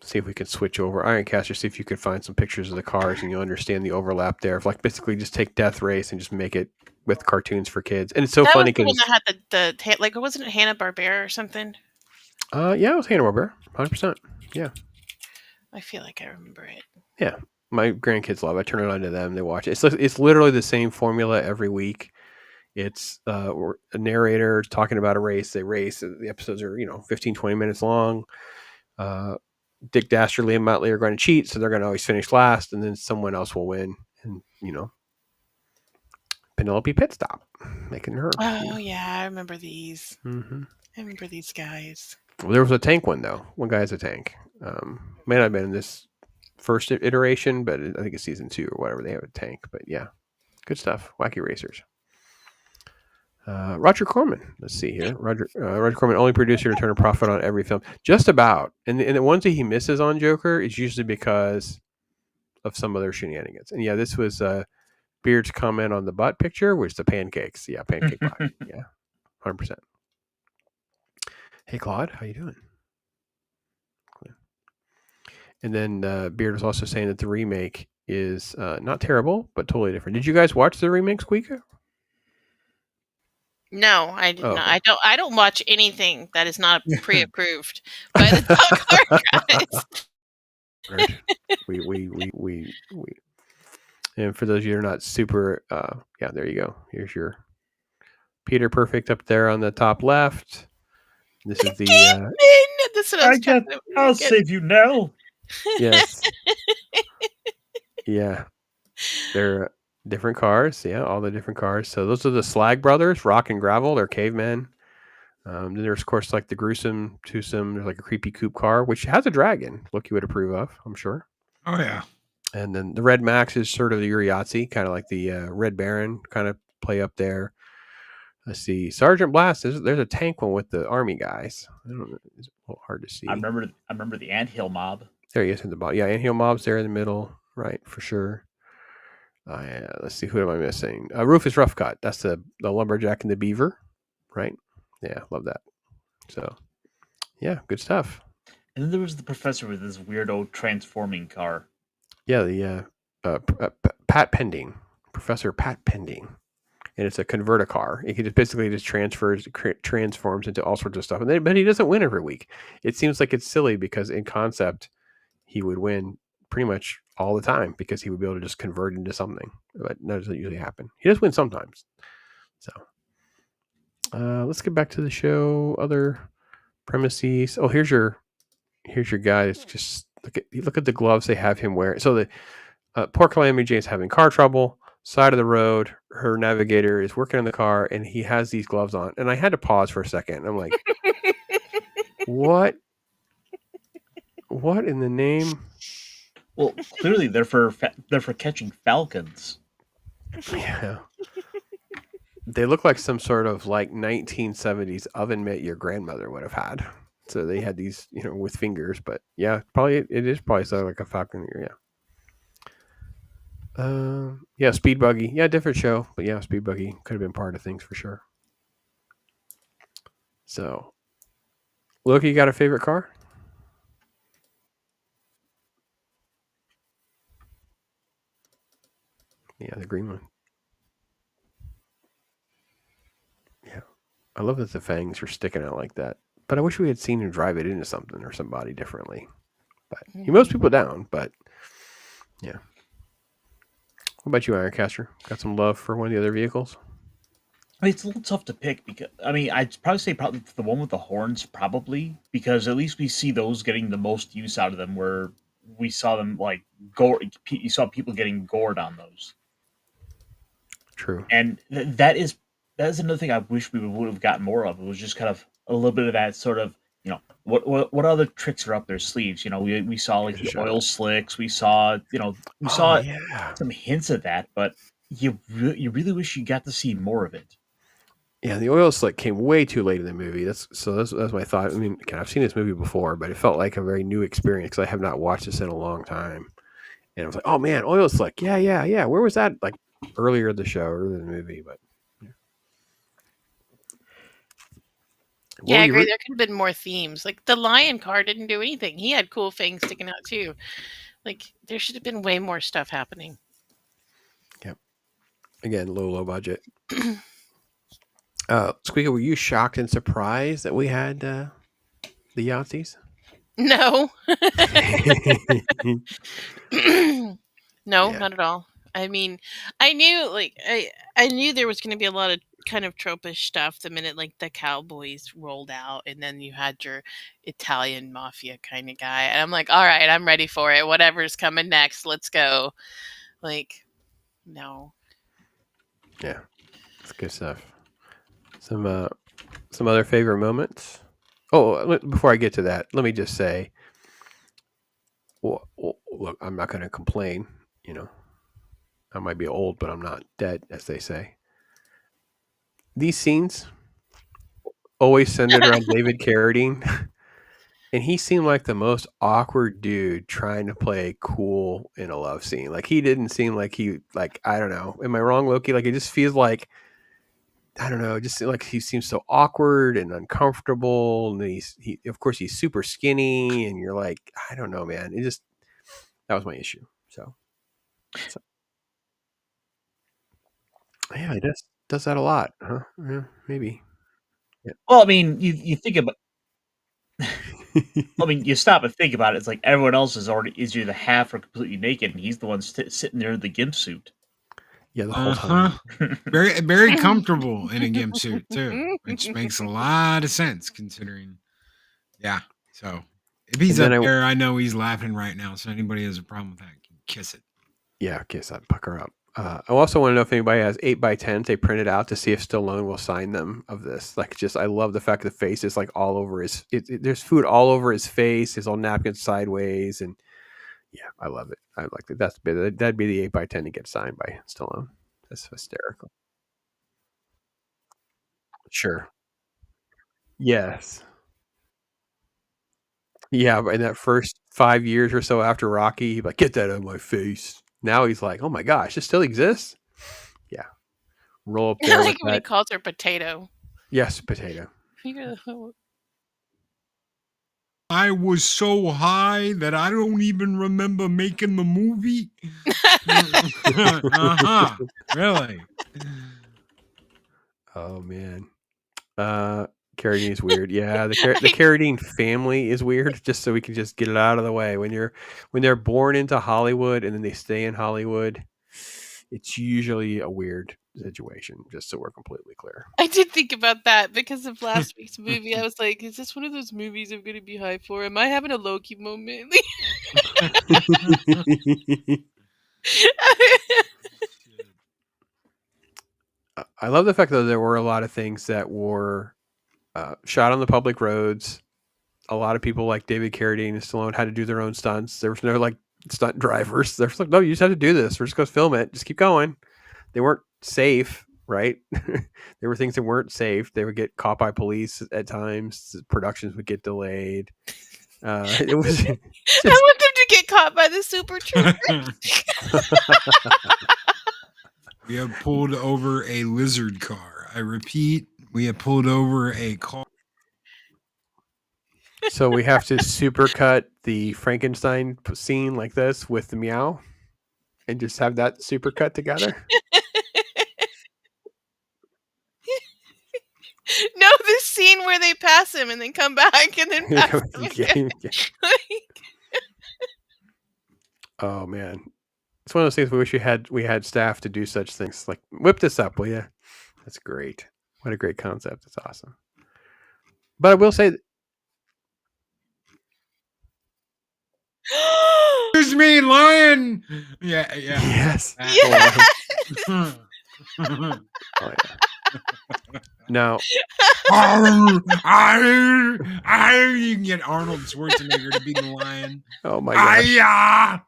see if we can switch over Ironcaster. See if you can find some pictures of the cars and you'll understand the overlap there. If like basically just take Death Race and just make it with cartoons for kids. And it's so That was funny the one because that had the like, wasn't it Hanna-Barbera or something? yeah, it was Hanna-Barbera, 100%. Yeah. I feel like I remember it. Yeah. My grandkids love it. I turn it on to them. They watch it. It's literally the same formula every week. It's a narrator talking about a race. They race. The episodes are, 15, 20 minutes long. Dick Dastardly and Motley are going to cheat, so they're going to always finish last, and then someone else will win. And, Penelope Pit Stop, making her. Oh, yeah, I remember these. Mm-hmm. I remember these guys. Well, there was a tank one, though. One guy has a tank. May not have been in this first iteration, but I think it's season 2 or whatever. They have a tank, but yeah, good stuff. Wacky Racers. Roger Corman. Let's see here. Roger Corman, only producer to turn a profit on every film. Just about. And the ones that he misses on Joker is usually because of some other shenanigans. And yeah, this was Beard's comment on the butt picture, which the pancakes. Yeah, pancake butt. Yeah, 100%. Hey, Claude, how you doing? And then Beard was also saying that the remake is not terrible, but totally different. Did you guys watch the remake, Squeeka? No, I did not. I don't watch anything that is not pre-approved by the Talk Hard guys. We. And for those of you who are not super, yeah, there you go. Here's your Peter Perfect up there on the top left. This is the. This is what I'll save you now. Yes. Yeah. They're different cars. Yeah, all the different cars. So those are the Slag Brothers, Rock and Gravel. They're cavemen. Then there's, of course, like the gruesome twosome. There's like a creepy coupe car, which has a dragon. Look, you would approve of, I'm sure. Oh, yeah. And then the Red Max is sort of the Uriazzi, kind of like the Red Baron kind of play up there. Let's see. Sergeant Blast, there's a tank one with the army guys. I don't know. It's a little hard to see. I remember the Anthill Mob. There he is at the bottom. Yeah, Anthill Mob's there in the middle. Right, for sure. Let's see. Who am I missing? Rufus Roughcut. That's the Lumberjack and the Beaver. Right? Yeah, love that. So, yeah, good stuff. And then there was the professor with this weirdo transforming car. Yeah, the Pat Pending. Professor Pat Pending. And it's a converter car. It can basically just transforms into all sorts of stuff. But he doesn't win every week. It seems like it's silly because in concept, he would win pretty much all the time because he would be able to just convert into something. But that doesn't usually happen. He does win sometimes. So let's get back to the show. Other premises. Oh, here's your guy. It's just look at the gloves they have him wear. So the poor Calamity Jane's having car trouble. Side of the road, her navigator is working on the car, and he has these gloves on. And I had to pause for a second. I'm like, what? What in the name? Well, clearly they're for catching falcons. Yeah. They look like some sort of like 1970s oven mitt your grandmother would have had. So they had these, with fingers. But yeah, probably it is probably so like a falcon. Yeah. Yeah, Speed Buggy. Yeah, different show, but yeah, Speed Buggy could have been part of things for sure. So, Loki, you got a favorite car? Yeah, the green one. Yeah, I love that the fangs are sticking out like that. But I wish we had seen him drive it into something or somebody differently. But he mows people down. But yeah. What about you, Ironcaster? Got some love for one of the other vehicles? I mean, it's a little tough to pick because I'd probably say the one with the horns, probably, because at least we see those getting the most use out of them. Where we saw them like gore, you saw people getting gored on those. True. And that is another thing I wish we would have gotten more of. It was just kind of a little bit of that sort of what other tricks are up their sleeves. We saw like the oil slicks. We saw some hints of that, but you really wish you got to see more of it. Yeah, the oil slick came way too late in the movie. That's my thought. I mean, I've seen this movie before, but it felt like a very new experience because I have not watched this in a long time. And I was like, oh man, oil slick. Yeah. Where was that? Like earlier in the show, earlier in the movie, but. Yeah. Yeah, I agree. There could have been more themes. Like the lion car didn't do anything. He had cool fangs sticking out too. Like there should have been way more stuff happening. Yep. Again, low budget. Squeeka, were you shocked and surprised that we had the Yahtzees? No. No, not at all. I mean, I knew I knew there was going to be a lot of kind of tropish stuff the minute like the cowboys rolled out, and then you had your Italian mafia kind of guy, and I'm like, all right, I'm ready for it. Whatever's coming next, let's go. Like, no. Yeah, it's good stuff. Some other favorite moments. Oh, before I get to that, let me just say, well, look, I'm not going to complain. You know, I might be old, but I'm not dead, as they say. These scenes always centered around David Carradine, and he seemed like the most awkward dude trying to play cool in a love scene. Like he didn't seem like I don't know. Am I wrong, Loki? Like it just feels like, I don't know, just like he seems so awkward and uncomfortable, and he of course he's super skinny, and you're like, I don't know, man. That was my issue. So yeah, it does that a lot, huh? Yeah, maybe. Yeah. Well, I mean, you think about. I mean, you stop and think about it. It's like everyone else is either half or completely naked, and he's the one sitting there in the gimp suit. Yeah, the whole time. Very, very comfortable in a gimp suit too, which makes a lot of sense considering. Yeah, so if he's up there, I know he's laughing right now. So anybody has a problem with that, can kiss it. Yeah, kiss that pucker up. I also want to know if anybody has 8x10s they printed out to see if Stallone will sign them of this. Like, I love the fact the face is like all over his. There's food all over his face. His old napkin sideways, and yeah, I love it. I like that. That'd be the 8x10 to get signed by Stallone. That's hysterical. Sure. Yes. Yeah, but in that first 5 years or so after Rocky, he'd be like, "Get that out of my face." Now he's like, "Oh my gosh, it still exists." Yeah. Roll up there I like with when he that. calls her potato. Yes, potato. I was so high that I don't even remember making the movie. Really? Oh man. Carradine is weird. Yeah, the Carradine family is weird. Just so we can just get it out of the way. When they're born into Hollywood and then they stay in Hollywood, it's usually a weird situation. Just so we're completely clear. I did think about that because of last week's movie. I was like, is this one of those movies I'm going to be high for? Am I having a Loki moment? I love the fact that there were a lot of things that were shot on the public roads. A lot of people like David Carradine and Stallone had to do their own stunts. There was no like stunt drivers. There's like, no, you just have to do this. We're just going to film it. Just keep going. They weren't safe, right? There were things that weren't safe. They would get caught by police at times. Productions would get delayed. It was. I want them to get caught by the super trooper. We have pulled over a lizard car. I repeat, we have pulled over a car. So we have to supercut the Frankenstein scene like this with the meow and just have that supercut together. No, this scene where they pass him and then come back and then pass him again. Oh man. It's one of those things we wish we had staff to do such things. Like, whip this up, will you? That's great. What a great concept. That's awesome. But I will say, excuse me, lion. Yeah. Yes. Oh, yeah. Now, you can get Arnold Schwarzenegger to be the lion. Oh my gosh.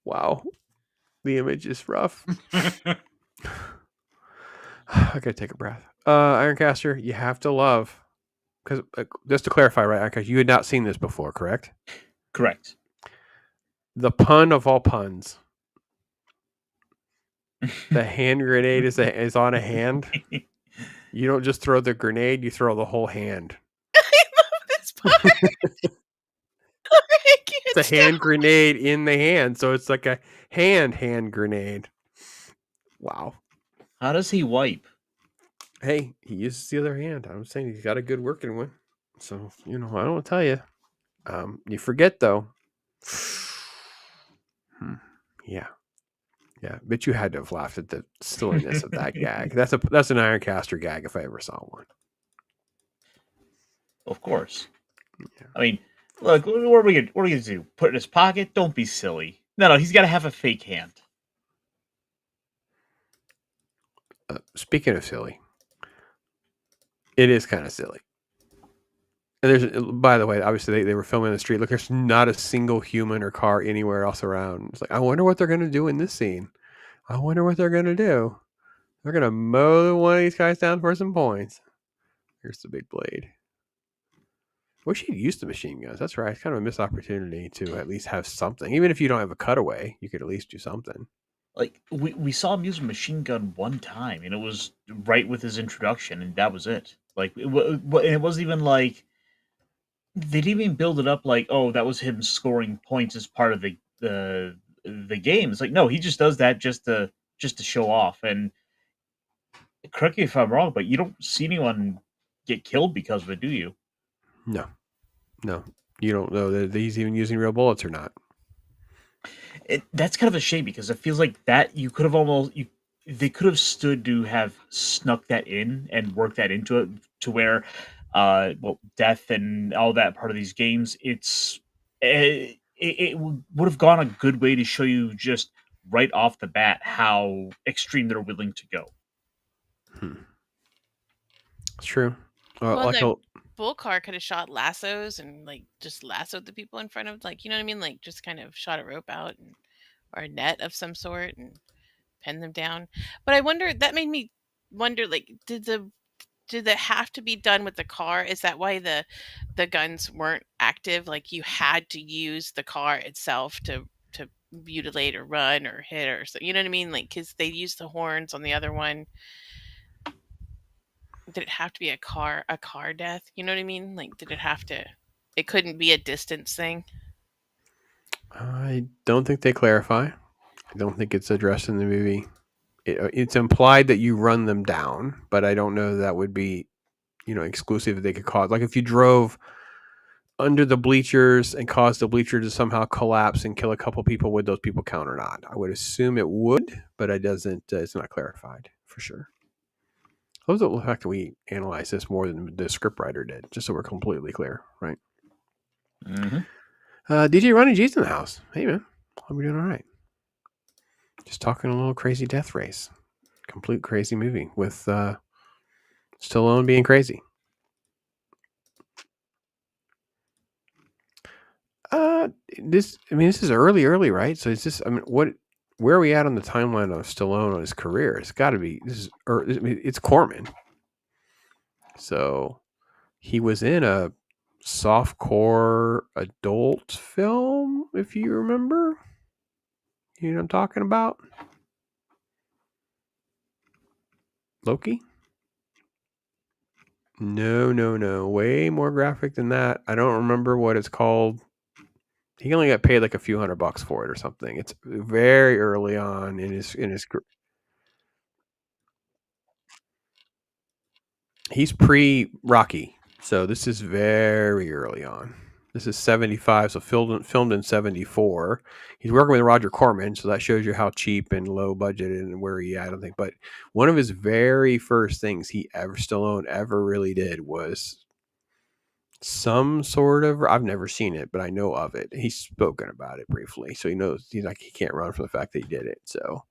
Wow. The image is rough. I gotta take a breath. Ironcaster, you have to love, because just to clarify, right, Ironcaster, you had not seen this before, correct? Correct. The pun of all puns. The hand grenade is on a hand. You don't just throw the grenade; you throw the whole hand. I love this part. I can't It's a stop. hand grenade in the hand, so it's like a hand grenade. Wow. How does he wipe? Hey, he uses the other hand. I'm saying he's got a good working one. So, I don't want to tell you. You forget though. Yeah. Yeah. But you had to have laughed at the silliness of that gag. That's an Ironcaster gag if I ever saw one. Of course. Yeah. I mean, look, what are we gonna do? Put it in his pocket? Don't be silly. No, he's got to have a fake hand. Speaking of silly, it is kind of silly. And there's, by the way, obviously they were filming in the street. Look, there's not a single human or car anywhere else around. It's like, I wonder what they're going to do in this scene. I wonder what they're going to do. They're going to mow one of these guys down for some points. Here's the big blade. Wish he'd used the machine guns. That's right. It's kind of a missed opportunity to at least have something. Even if you don't have a cutaway, you could at least do something. Like, we saw him use a machine gun one time, and it was right with his introduction, and that was it. Like, it wasn't even like... They didn't even build it up like, oh, that was him scoring points as part of the game. It's like, no, he just does that just to show off. And correct me if I'm wrong, but you don't see anyone get killed because of it, do you? No, you don't know that he's even using real bullets or not. That's kind of a shame because it feels like that you could have they could have stood to have snuck that in and worked that into it to where. Death and all that part of these games, it would have gone a good way to show you just right off the bat how extreme they're willing to go. It's true. Well, the bull car could have shot lassos and like just lassoed the people in front of, like, you know what I mean? Like just kind of shot a rope out or a net of some sort and pinned them down. But I wonder, that made me wonder, like, did they have to be done with the car? Is that why the guns weren't active? Like you had to use the car itself to mutilate or run or hit or so, you know what I mean? Like, because they used the horns on the other one. Did it have to be a car death? You know what I mean? Like, did it have to? It couldn't be a distance thing. I don't think they clarify. I don't think it's addressed in the movie. It's implied that you run them down, but I don't know that would be, exclusive that they could cause. Like if you drove under the bleachers and caused the bleacher to somehow collapse and kill a couple people, would those people count or not? I would assume it would, but it doesn't. It's not clarified for sure. I love the fact that we analyze this more than the scriptwriter did, just so we're completely clear, right? Mm-hmm. DJ Ronnie G's in the house. Hey man, hope you're doing all right. Just talking a little crazy death race. Complete crazy movie with Stallone being crazy. This is early, right? So is this, where are we at on the timeline of Stallone on his career? It's got to be, it's Corman. So he was in a softcore adult film, if you remember. You know what I'm talking about? LOKI? No. Way more graphic than that. I don't remember what it's called. He only got paid like a few $100 for it or something. It's very early on in his career. He's pre-Rocky, so this is very early on. This is 75, so filmed in 74. He's working with Roger Corman, so that shows you how cheap and low budget and where he at, I don't think. But one of his very first things Stallone ever really did was some sort of, I've never seen it, but I know of it. He's spoken about it briefly, so he knows he can't run from the fact that he did it. So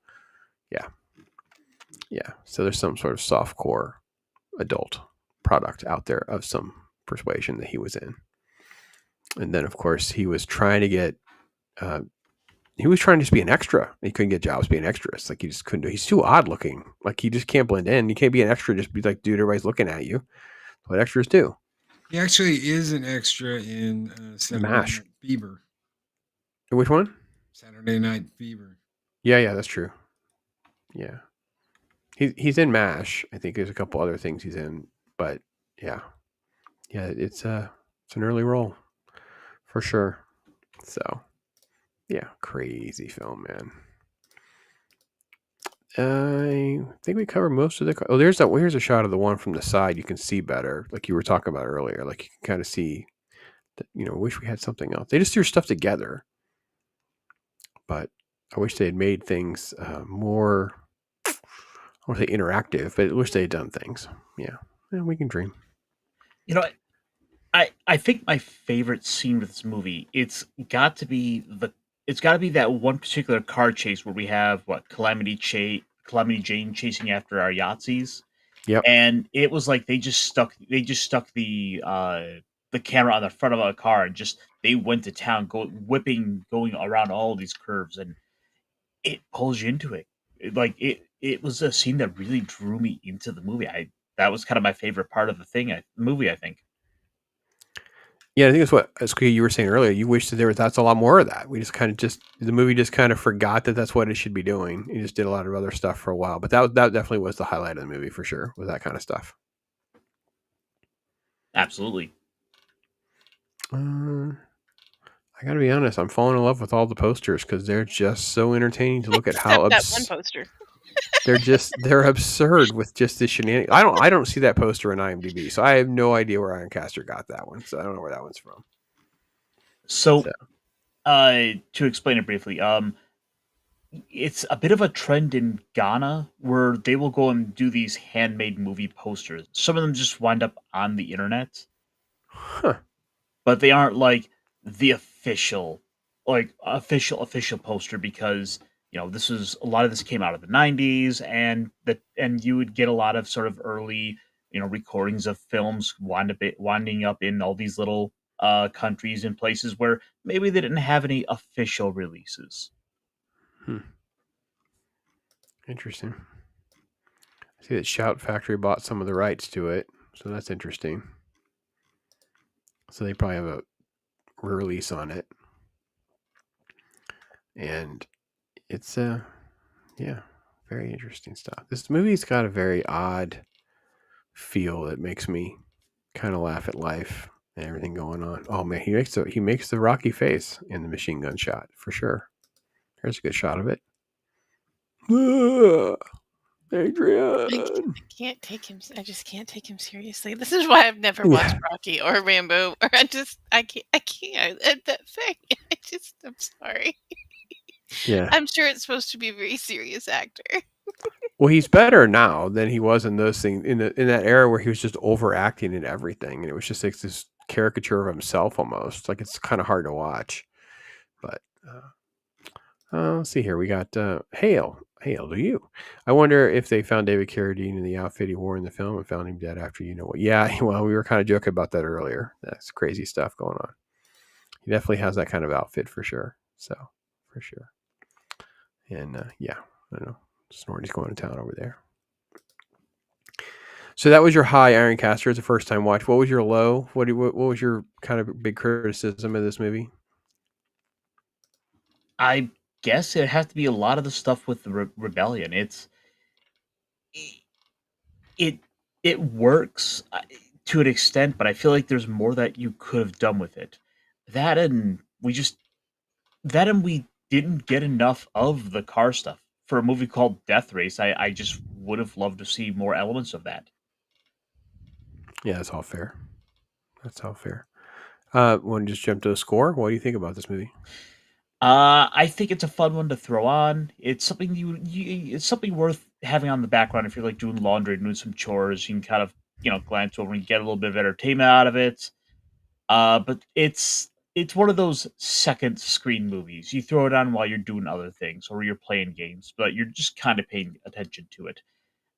yeah. So there's some sort of softcore adult product out there of some persuasion that he was in. And then, of course, he was trying to get, he was trying to just be an extra. He couldn't get jobs being extras. Like, he just couldn't do. He's too odd looking. Like, he just can't blend in. You can't be an extra, just be like, dude, everybody's looking at you. What extras do. He actually is an extra in Saturday MASH. Night Fever. Which one? Saturday Night Fever. Yeah, that's true. Yeah. He's in MASH. I think there's a couple other things he's in, but yeah. It's an early role for sure. So yeah, crazy film, man. I think we covered most of the. Oh, here's a shot of the one from the side. You can see better, like you were talking about earlier. Like you can kind of see. Wish we had something else. They just threw stuff together, but I wish they had made things more. I won't say interactive, but I wish they had done things. Yeah, we can dream. I think my favorite scene with this movie, it's got to be that one particular car chase where we have Calamity Jane chasing after our Yahtzees. Yep. And it was like they just stuck the camera on the front of a car and they went to town, going around all these curves, and it pulls you into it. It was a scene that really drew me into the movie. That was kind of my favorite part of the movie, I think. Yeah, I think it's what you were saying earlier. You wish that that's a lot more of that. We the movie just kind of forgot that that's what it should be doing. It just did a lot of other stuff for a while, but that definitely was the highlight of the movie for sure. Was that kind of stuff. Absolutely. I gotta be honest. I'm falling in love with all the posters because they're just so entertaining to look at. How that one poster. they're absurd with just the shenanigans. I don't see that poster in IMDb, so I have no idea where Ironcaster got that one. So I don't know where that one's from. So. To explain it briefly, it's a bit of a trend in Ghana where they will go and do these handmade movie posters. Some of them just wind up on the internet, but they aren't like the official poster because a lot of this came out of the 90s, and you would get a lot of sort of early recordings of films winding up in all these little countries and places where maybe they didn't have any official releases. Interesting. I see that Shout Factory bought some of the rights to it, so that's interesting. So they probably have a release on it, and it's very interesting stuff. This movie's got a very odd feel that makes me kind of laugh at life and everything going on. Oh man, he makes the Rocky face in the machine gun shot for sure. There's a good shot of it. Adrian, I just can't take him seriously. This is why I've never watched Rocky or Rambo, or I can't. That thing. I'm sorry. Yeah, I'm sure it's supposed to be a very serious actor. Well, he's better now than he was in those things in that era where he was just overacting in everything, and it was just like this caricature of himself almost. Like it's kind of hard to watch. But let's see here. We got Hail to you. I wonder if they found David Carradine in the outfit he wore in the film and found him dead after what. Yeah, well, we were kind of joking about that earlier. That's crazy stuff going on. He definitely has that kind of outfit for sure. So for sure. And I don't know. Snorty's going to town over there. So that was your high, Ironcaster. It's a first time watch. What was your low? What was your kind of big criticism of this movie? I guess it has to be a lot of the stuff with the rebellion. It works to an extent, but I feel like there's more that you could have done with it. We didn't get enough of the car stuff. For a movie called Death Race, I just would have loved to see more elements of that. Yeah, that's all fair. Want to just jump to a score? What do you think about this movie? I think it's a fun one to throw on. It's something it's something worth having on the background if you're like doing laundry, doing some chores. You can kind of glance over and get a little bit of entertainment out of it. But it's one of those second screen movies. You throw it on while you're doing other things or you're playing games, but you're just kind of paying attention to it.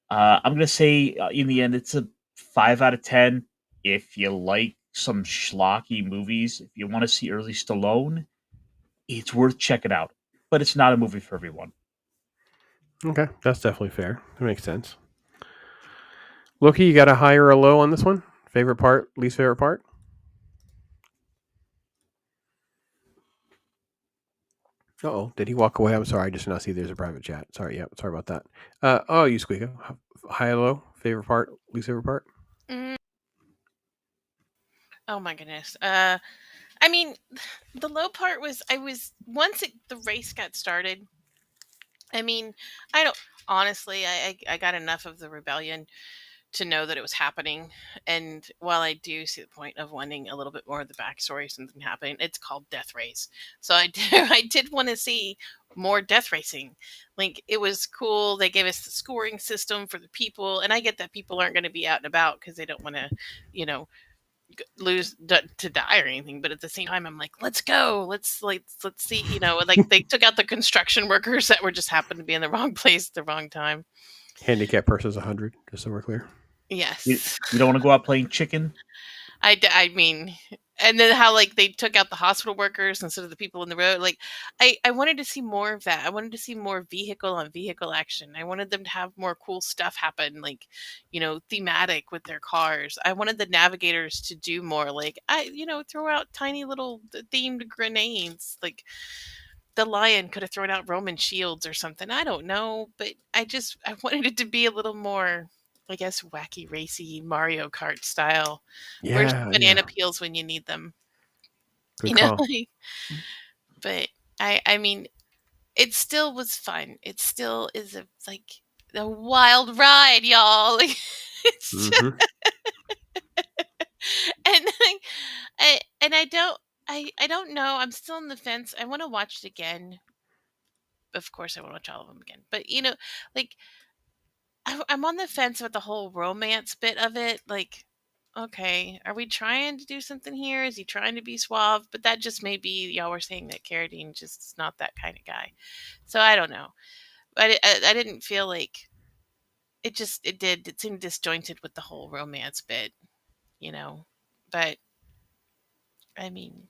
I'm going to say in the end, it's a 5 out of 10. If you like some schlocky movies, if you want to see early Stallone, it's worth checking out. But it's not a movie for everyone. Okay, that's definitely fair. That makes sense. Loki, you got a high or a low on this one? Favorite part, least favorite part? Uh-oh, did he walk away? I'm sorry, I just now see there's a private chat. Sorry, yeah, sorry about that. You Squeeka. High or low? Favorite part? Least favorite part? Oh my goodness. I mean, the low part was once the race got started. I mean, I don't honestly. I got enough of the rebellion to know that it was happening, and while I do see the point of wanting a little bit more of the backstory, something happening, it's called Death Race. So I did want to see more death racing. Like, it was cool. They gave us the scoring system for the people, and I get that people aren't going to be out and about because they don't want to, lose to die or anything, but at the same time I'm like, let's go, let's see, like they took out the construction workers that were just happened to be in the wrong place at the wrong time. Handicap person's 100, just so we're clear. Yes. You don't want to go out playing chicken? I mean, and then how like they took out the hospital workers instead of the people in the road. Like, I wanted to see more of that. I wanted to see more vehicle on vehicle action. I wanted them to have more cool stuff happen, like, thematic with their cars. I wanted the navigators to do more, like, throw out tiny little themed grenades. Like, the lion could have thrown out Roman shields or something. I don't know, but I wanted it to be a little more, I guess, wacky, racy Mario Kart style. Where's the banana peels when you need them? Good call. But I mean, it still was fun. It still is a wild ride, y'all. Like, it's Mhm. and I don't know. I'm still on the fence. I want to watch it again. Of course, I want to watch all of them again. But like, I'm on the fence with the whole romance bit of it. Like, okay, are we trying to do something here? Is he trying to be suave? But that just may be y'all were saying that Carradine just is not that kind of guy. So I don't know. But I didn't feel like it. It seemed disjointed with the whole romance bit, But I mean,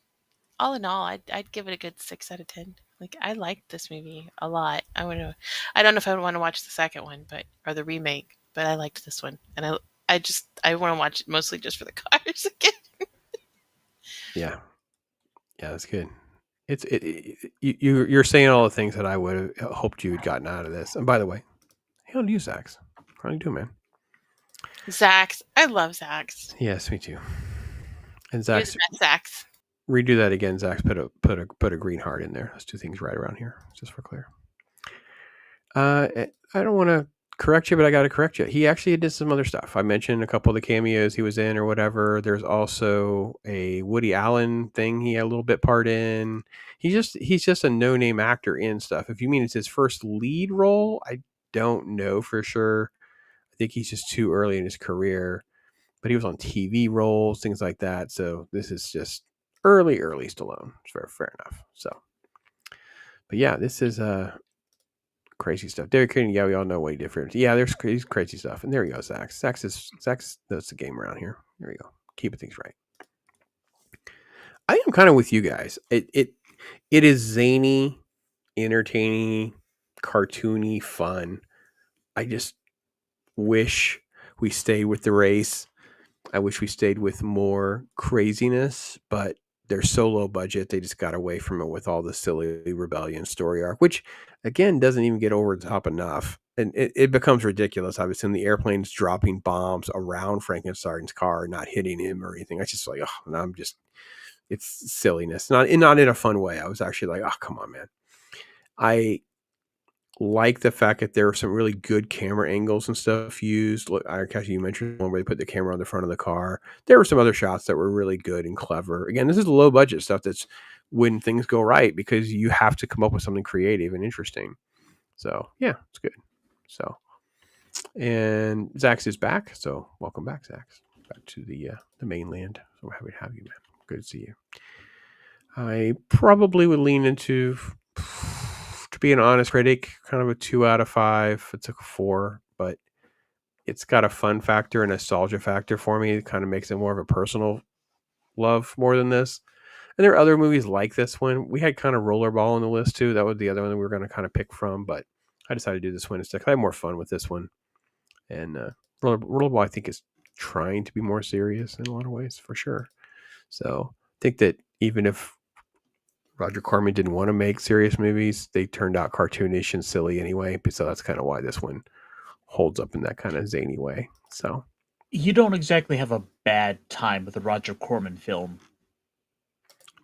all in all, I'd give it a good 6 out of 10. Like, I liked this movie a lot. I don't know if I would want to watch the second one, or the remake, but I liked this one, and I want to watch it mostly just for the cars again. Yeah, that's good. You're saying all the things that I would have hoped you had gotten out of this. And by the way, how do you, Zax? How you doing, man? Zax, I love Zax. Yes, me too. And You're the best, Zax. Redo that again, Zax. Put a green heart in there. Let's do things right around here, just for clear. I don't want to correct you, but I got to correct you. He actually did some other stuff. I mentioned a couple of the cameos he was in or whatever. There's also a Woody Allen thing he had a little bit part in. He's just a no-name actor in stuff. If you mean it's his first lead role, I don't know for sure. I think he's just too early in his career. But he was on TV roles, things like that. So this is just early Stallone. It's very fair enough. So, but yeah, this is crazy stuff. David Carradine, yeah, we all know what he did for him. Yeah, there's crazy stuff. And there you go, Zax. Zax knows the game around here. There you go. Keeping things right. I am kind of with you guys. It is zany, entertaining, cartoony, fun. I just wish we stayed with the race. I wish we stayed with more craziness, but they're so low budget, they just got away from it with all the silly rebellion story arc, which again doesn't even get over the top enough. And it becomes ridiculous. Obviously, the airplane's dropping bombs around Frankenstein's car, not hitting him or anything. I just like, oh, and it's silliness. Not in a fun way. I was actually like, oh, come on, man. I like the fact that there were some really good camera angles and stuff used. Look, Ironcaster, you mentioned one where they put the camera on the front of the car. There were some other shots that were really good and clever. Again, this is low budget stuff that's when things go right because you have to come up with something creative and interesting. So yeah, it's good. So, and Zax is back. So welcome back, Zax, back to the mainland. So we're happy to have you, man. Good to see you. I probably would lean into, to be an honest critic, kind of a 2 out of 5. It's a 4, but it's got a fun factor and a nostalgia factor for me. It kind of makes it more of a personal love more than this. And there are other movies like this one. We had kind of Rollerball on the list too. That was the other one that we were going to kind of pick from, but I decided to do this one instead. I had more fun with this one. And Rollerball, I think, is trying to be more serious in a lot of ways, for sure. So I think that even if Roger Corman didn't want to make serious movies. They turned out cartoonish and silly anyway. So that's kind of why this one holds up in that kind of zany way. So You don't exactly have a bad time with a Roger Corman film.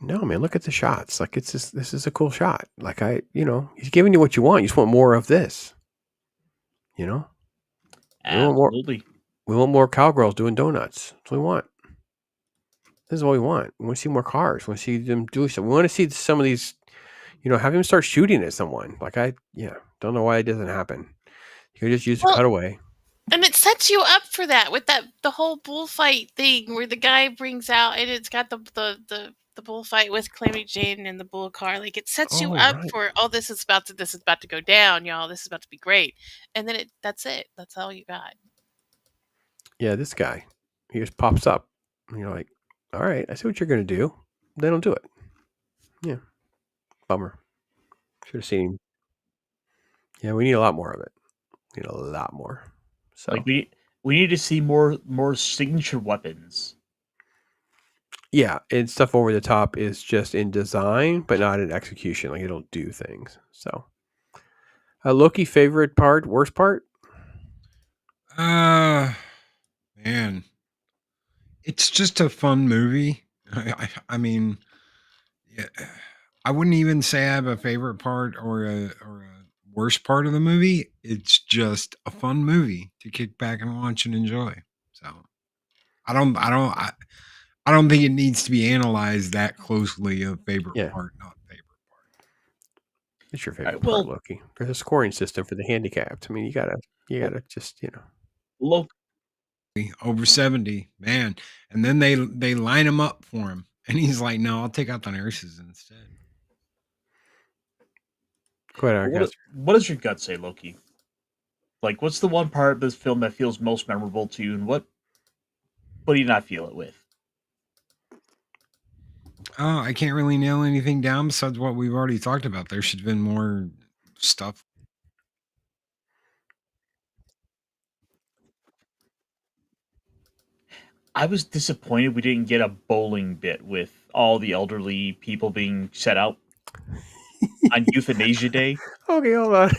no, man, look at the shots. Like it's just, this is a cool shot. Like he's giving you what you want. You just want more of this. You know? Absolutely. We want more cowgirls doing donuts. That's what we want. This is what we want. We want to see more cars. We want to see them do stuff. We want to see some of these, have him start shooting at someone. Like don't know why it doesn't happen. You can just use a cutaway. And it sets you up for that with the whole bullfight thing where the guy brings out and it's got the bullfight with Calamity Jane and the bull car. Like it sets you up for this is about to go down, y'all. This is about to be great. And then that's it. That's all you got. Yeah, this guy, he just pops up. And you're like, all right, I see what you're gonna do. They don't do it. Yeah. Bummer. Should have seen him. Yeah, we need a lot more of it. We need a lot more. So like we need to see more signature weapons. Yeah, and stuff over the top is just in design, but not in execution. Like, it'll do things. So, Loki, favorite part, worst part? Man, it's just a fun movie. I mean, yeah, I wouldn't even say I have a favorite part or a worst part of the movie. It's just a fun movie to kick back and watch and enjoy. So, I don't think it needs to be analyzed that closely. A favorite part, not favorite part. It's your favorite part, Loki. There's a scoring system for the handicapped. I mean, you gotta just Loki over 70, man, and then they line him up for him, and he's like, "No, I'll take out the nurses instead." Go ahead, what does your gut say, Loki? Like, what's the one part of this film that feels most memorable to you, and what do you not feel it with? Oh, I can't really nail anything down besides what we've already talked about. There should have been more stuff. I was disappointed we didn't get a bowling bit with all the elderly people being set out on Euthanasia Day. Okay, hold on.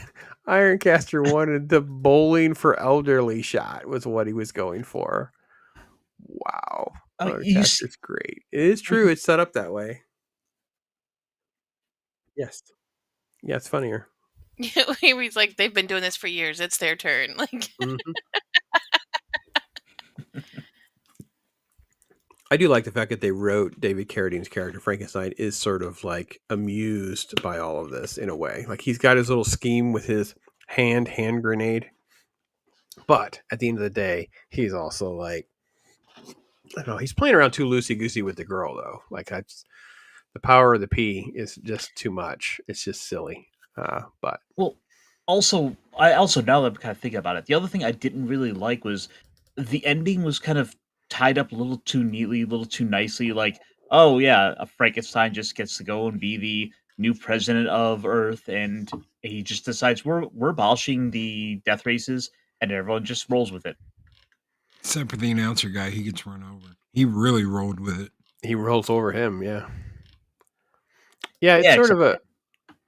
Ironcaster wanted the bowling for elderly shot was what he was going for. Wow. Ironcaster's great. It is true. It's set up that way. Yes. Yeah, it's funnier. He's like, they've been doing this for years. It's their turn. Like, I do like the fact that they wrote David Carradine's character Frankenstein is sort of like amused by all of this in a way. Like he's got his little scheme with his hand grenade, but at the end of the day, he's also like, I don't know, he's playing around too loosey goosey with the girl though. Like the power of the P is just too much. It's just silly. But well, also now that I'm kind of thinking about it, the other thing I didn't really like was the ending was kind of tied up a little too neatly, a little too nicely. Like, oh yeah, a Frankenstein just gets to go and be the new president of Earth, and he just decides we're abolishing the death races, and everyone just rolls with it. Except for the announcer guy, he gets run over. He rolled with it. He rolls over him, yeah. Yeah, it's sort of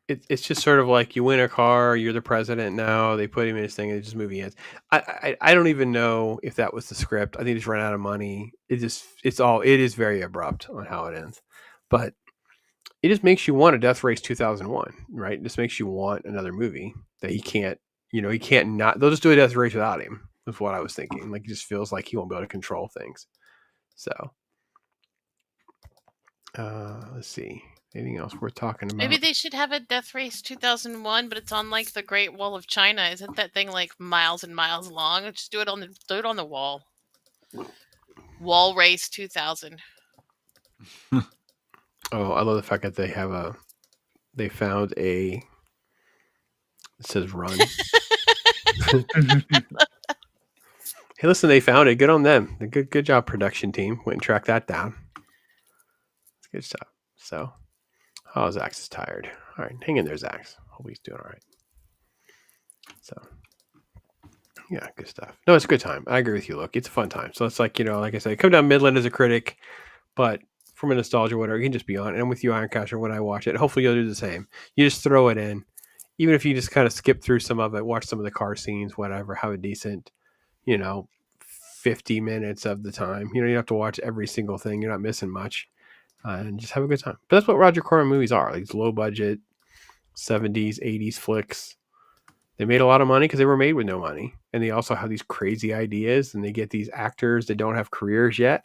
it's just sort of like you win a car, you're the president now. They put him in his thing, and it just movie ends. I don't even know if that was the script. I think it's run out of money. It is very abrupt on how it ends, but it just makes you want a Death Race 2001, right? It just makes you want another movie that he can't not. They'll just do a Death Race without him. Is what I was thinking. Like it just feels like he won't be able to control things. So, let's see. Anything else worth talking about? maybe they should have a Death Race 2001, but it's on like the Great Wall of China. Isn't that thing like miles and miles long? Just do it on the wall. Wall Race 2000. Oh, I love the fact that they found it says run. Hey, listen, they found it. Good on them. Good job, production team. Went and tracked that down. It's good stuff. So, Zax is tired. All right, hang in there, Zax. Hope he's doing all right. So, yeah, good stuff. No, it's a good time. I agree with you. Look, it's a fun time. So it's like, like I said, come down Midland as a critic, but from a nostalgia, whatever, you can just be on. And I'm with you, Ironcaster, when I watch it. Hopefully you'll do the same. You just throw it in. Even if you just kind of skip through some of it, watch some of the car scenes, whatever, have a decent, 50 minutes of the time. You don't have to watch every single thing. You're not missing much. And just have a good time. But that's what Roger Corman movies are. Like, these low budget 70s, 80s flicks. They made a lot of money because they were made with no money. And they also have these crazy ideas, and they get these actors that don't have careers yet.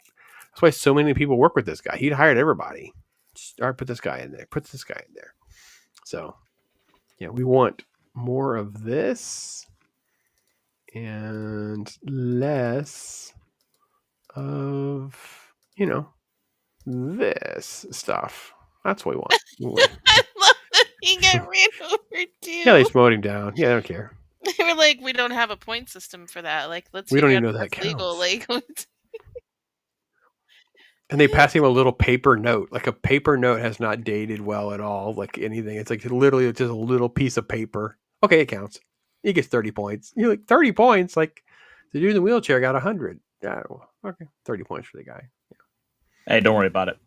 That's why so many people work with this guy. He'd hired everybody. All right, put this guy in there. Put this guy in there. So, yeah, we want more of this and less of, this stuff. That's what we want. I love that he got ran over too. Yeah, they just mowed him down. Yeah, I don't care. They were like, we don't have a point system for that. Like, let's. We don't figure even out know if that that's legal. counts. Like, And they pass him a little paper note. Like, a paper note has not dated well at all. Like anything. It's like literally just a little piece of paper. Okay, it counts. He gets 30 points. You're like, 30 points? Like, the dude in the wheelchair got 100. Yeah, okay. 30 points for the guy. Yeah. Hey, don't worry about it.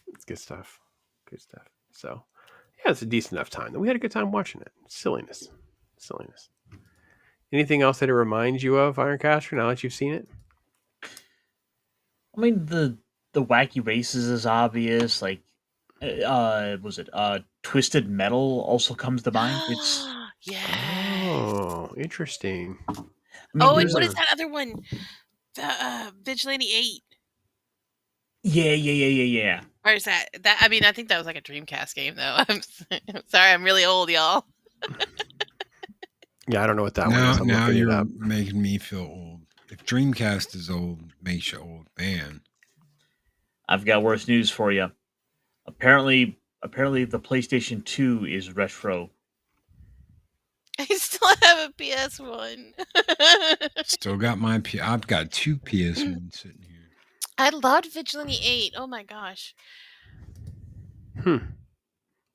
It's good stuff. Good stuff. So, yeah, it's a decent enough time. We had a good time watching it. Silliness. Anything else that it reminds you of, Ironcaster, now that you've seen it? I mean, the wacky races is obvious. Like, Twisted Metal also comes to mind. It's Oh, interesting. I mean, and what is that other one? The Vigilante 8. Yeah. Or is that? I mean, I think that was like a Dreamcast game, though. I'm sorry, I'm really old, y'all. Yeah, I don't know what that one is. Now you're making me feel old. If Dreamcast is old, makes you old, man. I've got worse news for you. Apparently the PlayStation 2 is retro. I still have a PS1. Still got I've got 2 PS1 sitting here. I loved Vigilante 8. Oh my gosh.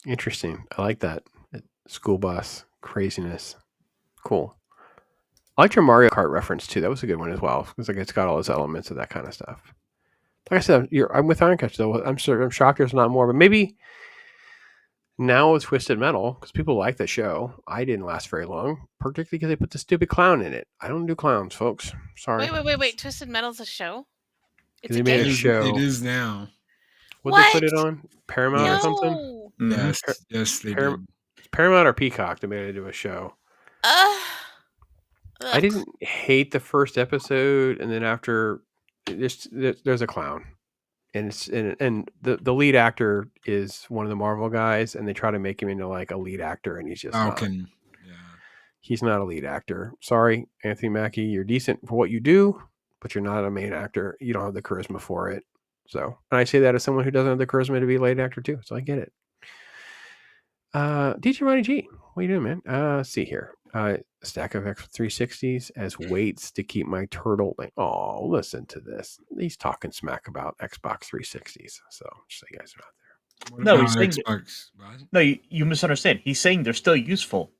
Interesting. I like that. School bus craziness. Cool. I liked your Mario Kart reference too. That was a good one as well, because like it's got all those elements of that kind of stuff. Like I said, I'm with Ironcaster though. I'm shocked there's not more, but maybe now with Twisted Metal, because people like the show. I didn't last very long, particularly because they put the stupid clown in it. I don't do clowns, folks. Sorry. Wait. Twisted Metal's a show? They made a show. It is now. What they put it on? Paramount or something? Yes, they did. Paramount or Peacock. They made it into a show. I didn't hate the first episode, and then after, there's a clown, and the lead actor is one of the Marvel guys, and they try to make him into like a lead actor, and he's just he's not a lead actor. Sorry, Anthony Mackie, you're decent for what you do, but you're not a main actor. You don't have the charisma for it. So, and I say that as someone who doesn't have the charisma to be a lead actor too. So I get it. DJ Ronnie G, what are you doing, man? Let's see here. Stack of X360s as weights to keep my turtle. Oh, listen to this. He's talking smack about Xbox 360s. So just so you guys are out there. No, he's saying Xbox. No, you misunderstand. He's saying they're still useful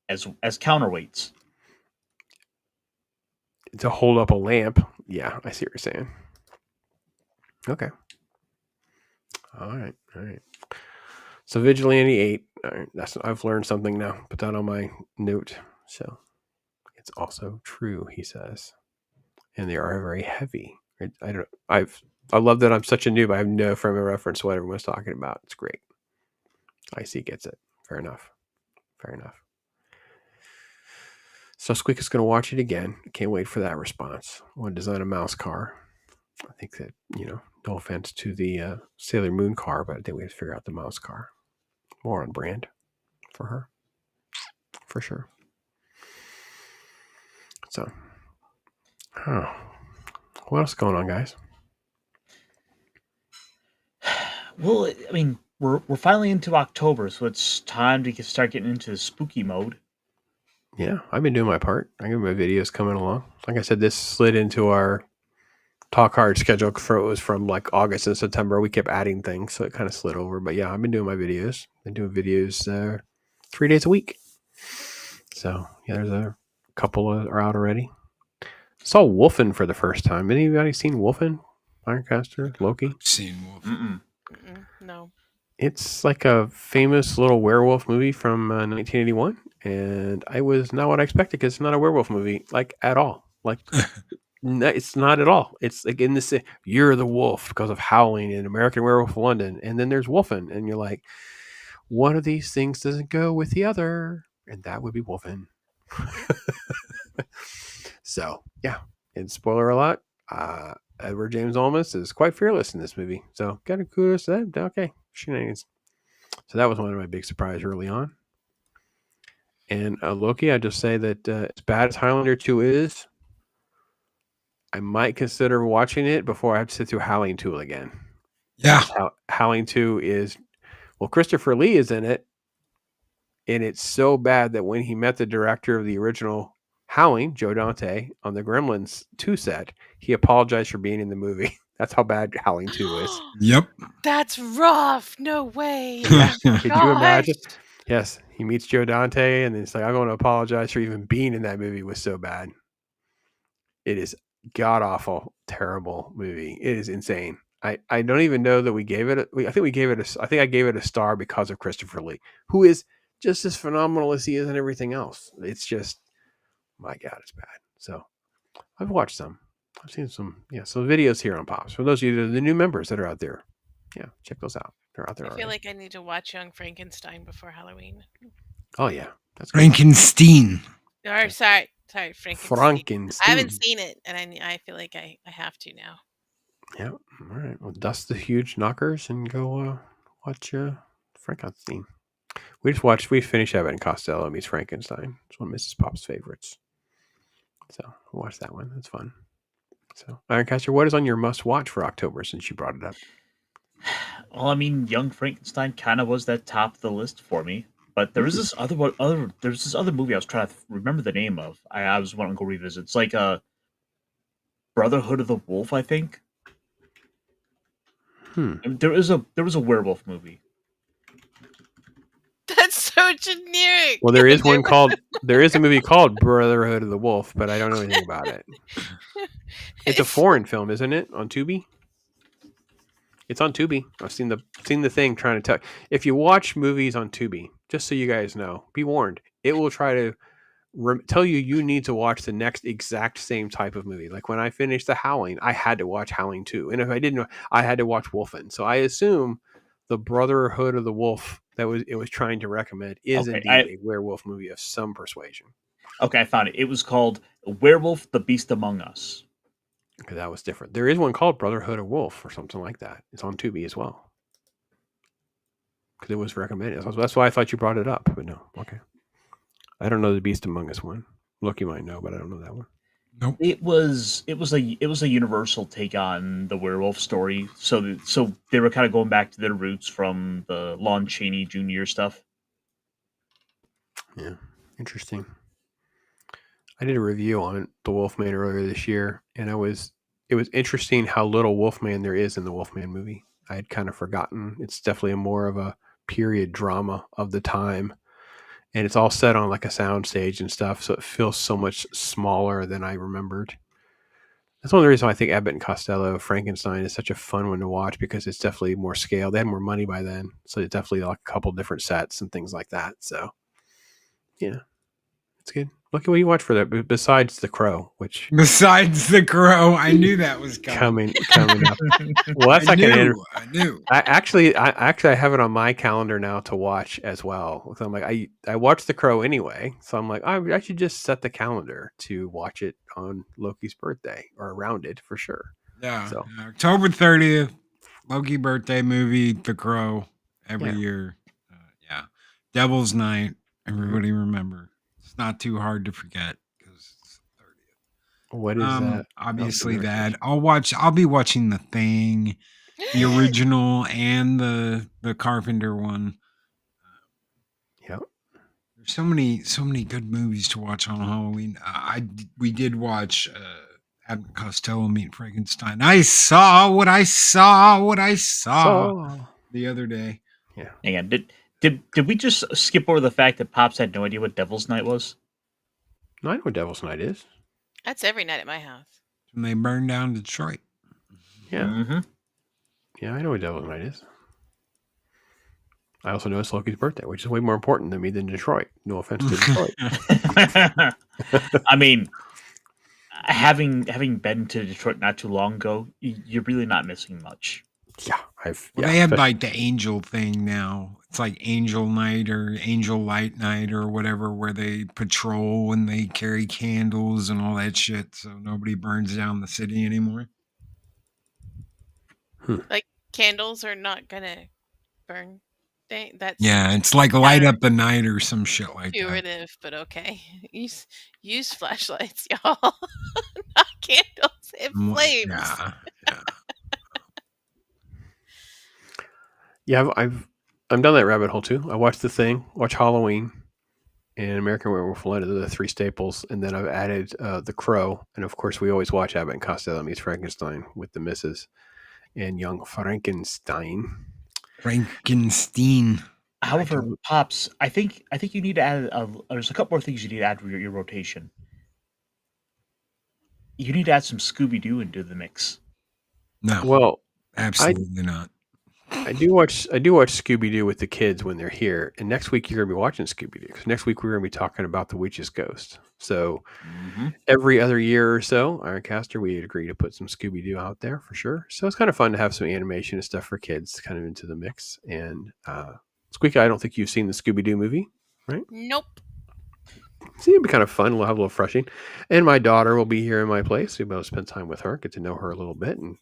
as counterweights. To hold up a lamp. Yeah, I see what you're saying. Okay. All right. So Vigilante 8. All right, I've learned something now. Put that on my note. So it's also true, he says. And they are very heavy. I love that I'm such a noob. I have no frame of reference to what everyone's talking about. It's great. IC gets it. Fair enough. So Squeaka's going to watch it again. Can't wait for that response. I want to design a mouse car. I think that, no offense to the Sailor Moon car, but I think we have to figure out the mouse car. More on brand for her. For sure. So, what else is going on, guys? Well, I mean, we're finally into October, so it's time to start getting into the spooky mode. Yeah, I've been doing my part. I got my videos coming along. Like I said, this slid into our Talk Hard schedule. It was from like August and September. We kept adding things, so it kind of slid over. But yeah, I've been doing my videos. Been doing videos 3 days a week. So yeah, there's a couple are out already. Saw Wolfen for the first time. Anybody seen Wolfen? Ironcaster, Loki? Seen Wolfen. No. It's like a famous little werewolf movie from 1981, and I was not what I expected because it's not a werewolf movie, like at all. Like, no, it's not at all. It's like in this, you're the wolf because of Howling in American Werewolf in London, and then there's Wolfen, and you're like, one of these things doesn't go with the other, and that would be Wolfen. So yeah, and spoiler alert, Edward James Olmos is quite fearless in this movie. So got a kudos to that. Okay, shenanigans. So that was one of my big surprises early on. And Loki, I just say that as bad as Highlander 2 is, I might consider watching it before I have to sit through Howling 2 again. Yeah. Howling 2 is, well, Christopher Lee is in it. And it's so bad that when he met the director of the original Howling, Joe Dante, on the Gremlins 2 set, he apologized for being in the movie. That's how bad Howling 2 is. Yep. That's rough. No way. Could you imagine? Yes, he meets Joe Dante, and it's like, I'm going to apologize for even being in that movie. It was so bad. It is god awful, terrible movie. It is insane. I don't even know that we gave it. I think I gave it a star because of Christopher Lee, who is just as phenomenal as he is in everything else. It's just, my God, it's bad. So I've watched some. I've seen some videos here on Pops. For those of you, the new members that are out there, check those out. They're out there. I feel like I need to watch Young Frankenstein before Halloween. Oh yeah, that's good. Frankenstein. Or sorry, Frankenstein. I haven't seen it, and I feel like I have to now. Yeah. All right. Well, dust the huge knockers and go watch Frankenstein. We finished Abbott and Costello meets Frankenstein. It's one of Mrs. Pop's favorites. So we'll watch that one. That's fun. So Ironcaster, what is on your must watch for October since you brought it up? Well, I mean, Young Frankenstein kind of was that top of the list for me. But there was this other movie I was trying to remember the name of. I was wanting to go revisit. It's like a Brotherhood of the Wolf, I think. And there was a werewolf movie. That's so generic. Well, there is a movie called Brotherhood of the Wolf, but I don't know anything about it. It's a foreign film, isn't it? On Tubi? It's on Tubi. I've seen the thing trying to tell. If you watch movies on Tubi, just so you guys know, be warned. It will try to tell you need to watch the next exact same type of movie. Like when I finished The Howling, I had to watch Howling 2. And if I didn't, I had to watch Wolfen. So I assume the Brotherhood of the Wolf it was trying to recommend is indeed a werewolf movie of some persuasion. Okay, I found it. It was called Werewolf: The Beast Among Us. Okay, that was different. There is one called Brotherhood of Wolf or something like that. It's on Tubi as well. Because it was recommended. That's why I thought you brought it up. But no, okay. I don't know the Beast Among Us one. Loki might know, but I don't know that one. Nope. It was a universal take on the werewolf story. So they were kind of going back to their roots from the Lon Chaney Jr. stuff. Yeah, interesting. I did a review on the Wolfman earlier this year, and it was interesting how little Wolfman there is in the Wolfman movie. I had kind of forgotten. It's definitely more of a period drama of the time. And it's all set on like a sound stage and stuff, so it feels so much smaller than I remembered. That's one of the reasons why I think Abbott and Costello Frankenstein is such a fun one to watch, because it's definitely more scale. They had more money by then, so it's definitely like a couple different sets and things like that. So, yeah, it's good. Look at what you watch for that. Besides The Crow, I knew that was coming up. Well, that's I knew. I actually have it on my calendar now to watch as well. So I'm like, I watched The Crow anyway, so I'm like, I should just set the calendar to watch it on Loki's birthday or around it for sure. Yeah. So October 30th, Loki birthday movie, The Crow, every year. Devil's Night. Everybody remember. Not too hard to forget because it's the 30th. What is that? Obviously that. I'll be watching The Thing, the original and the Carpenter one. Yep. There's so many good movies to watch on Halloween. We did watch Abbott Costello meet Frankenstein. I saw what I saw the other day. Yeah. Hang on. Did we just skip over the fact that Pops had no idea what Devil's Night was? No, I know what Devil's Night is. That's every night at my house. When they burned down Detroit. Yeah. Mm-hmm. Yeah, I know what Devil's Night is. I also know it's Loki's birthday, which is way more important to me than Detroit. No offense to Detroit. I mean, having been to Detroit not too long ago, you're really not missing much. Yeah, they have like the angel thing now. It's like Angel Night or Angel Light Night or whatever, where they patrol and they carry candles and all that shit, so nobody burns down the city anymore. Like candles are not gonna burn. That's it's like light up the night or some shit like that. curative, but okay. Use flashlights, y'all. Not candles and flames. Yeah, I'm down that rabbit hole too. I watched The Thing, watch Halloween, and American Werewolf in London, the three staples, and then I've added The Crow, and of course we always watch Abbott and Costello meets Frankenstein with the missus and young Frankenstein. However, Pops, I think you need to add. There's a couple more things you need to add to your rotation. You need to add some Scooby Doo into the mix. No, well, absolutely not. I do watch Scooby Doo with the kids when they're here, and next week you're gonna be watching Scooby Doo because next week we're gonna be talking about the witch's ghost. So every other year or so, Ironcaster, we agree to put some Scooby Doo out there for sure. So it's kind of fun to have some animation and stuff for kids kind of into the mix. And Squeeka, I don't think you've seen the Scooby Doo movie, right? Nope. See, it'll be kind of fun. We'll have a little freshing. And my daughter will be here in my place. We'll be able to spend time with her, get to know her a little bit, and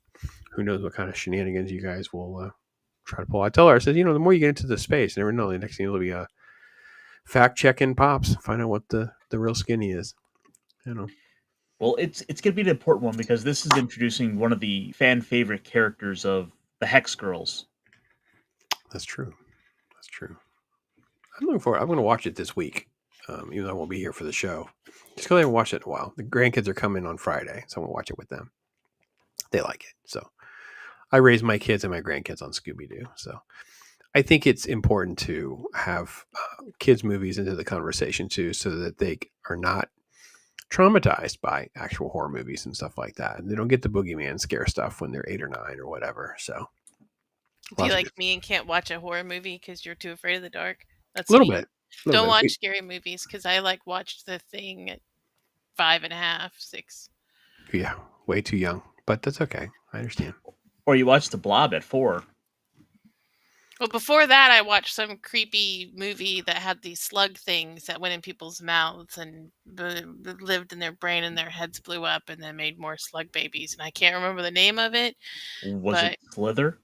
who knows what kind of shenanigans you guys will try to pull. I tell her, I said, the more you get into the space, you never know. The next thing will be fact-checking Pops, find out what the real skinny is. Well, it's going to be an important one because this is introducing one of the fan favorite characters of the Hex Girls. That's true. I'm looking forward. I'm going to watch it this week, even though I won't be here for the show. Just because I haven't watched it in a while. The grandkids are coming on Friday, so I'm going to watch it with them. They like it. So I raise my kids and my grandkids on Scooby-Doo. So I think it's important to have kids' movies into the conversation too, so that they are not traumatized by actual horror movies and stuff like that. And they don't get the boogeyman scare stuff when they're 8 or 9 or whatever. So do you like me and can't watch a horror movie because you're too afraid of the dark? That's a little bit. Don't watch scary movies because I watched The Thing at 5.5, 6. Yeah, way too young, but that's okay. I understand. Or you watch The Blob at 4. Well, before that, I watched some creepy movie that had these slug things that went in people's mouths and lived in their brain, and their heads blew up and then made more slug babies. And I can't remember the name of it. Was it Slither?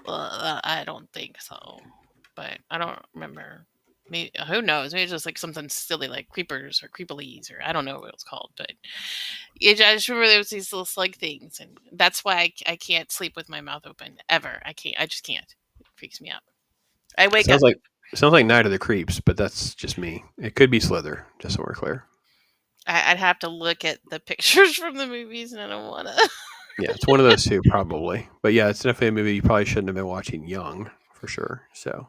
I don't think so, but I don't remember. Maybe, who knows? Maybe it's just like something silly like creepers or creepilies, or I don't know what it was called. But I just remember there was these little slug things, and that's why I can't sleep with my mouth open ever. I can't. I just can't. It freaks me out. I wake up. Sounds like Night of the Creeps, but that's just me. It could be Slither, just so we're clear. I'd have to look at the pictures from the movies, and I don't want to. Yeah, it's one of those two, probably. But yeah, it's definitely a movie you probably shouldn't have been watching young, for sure. So,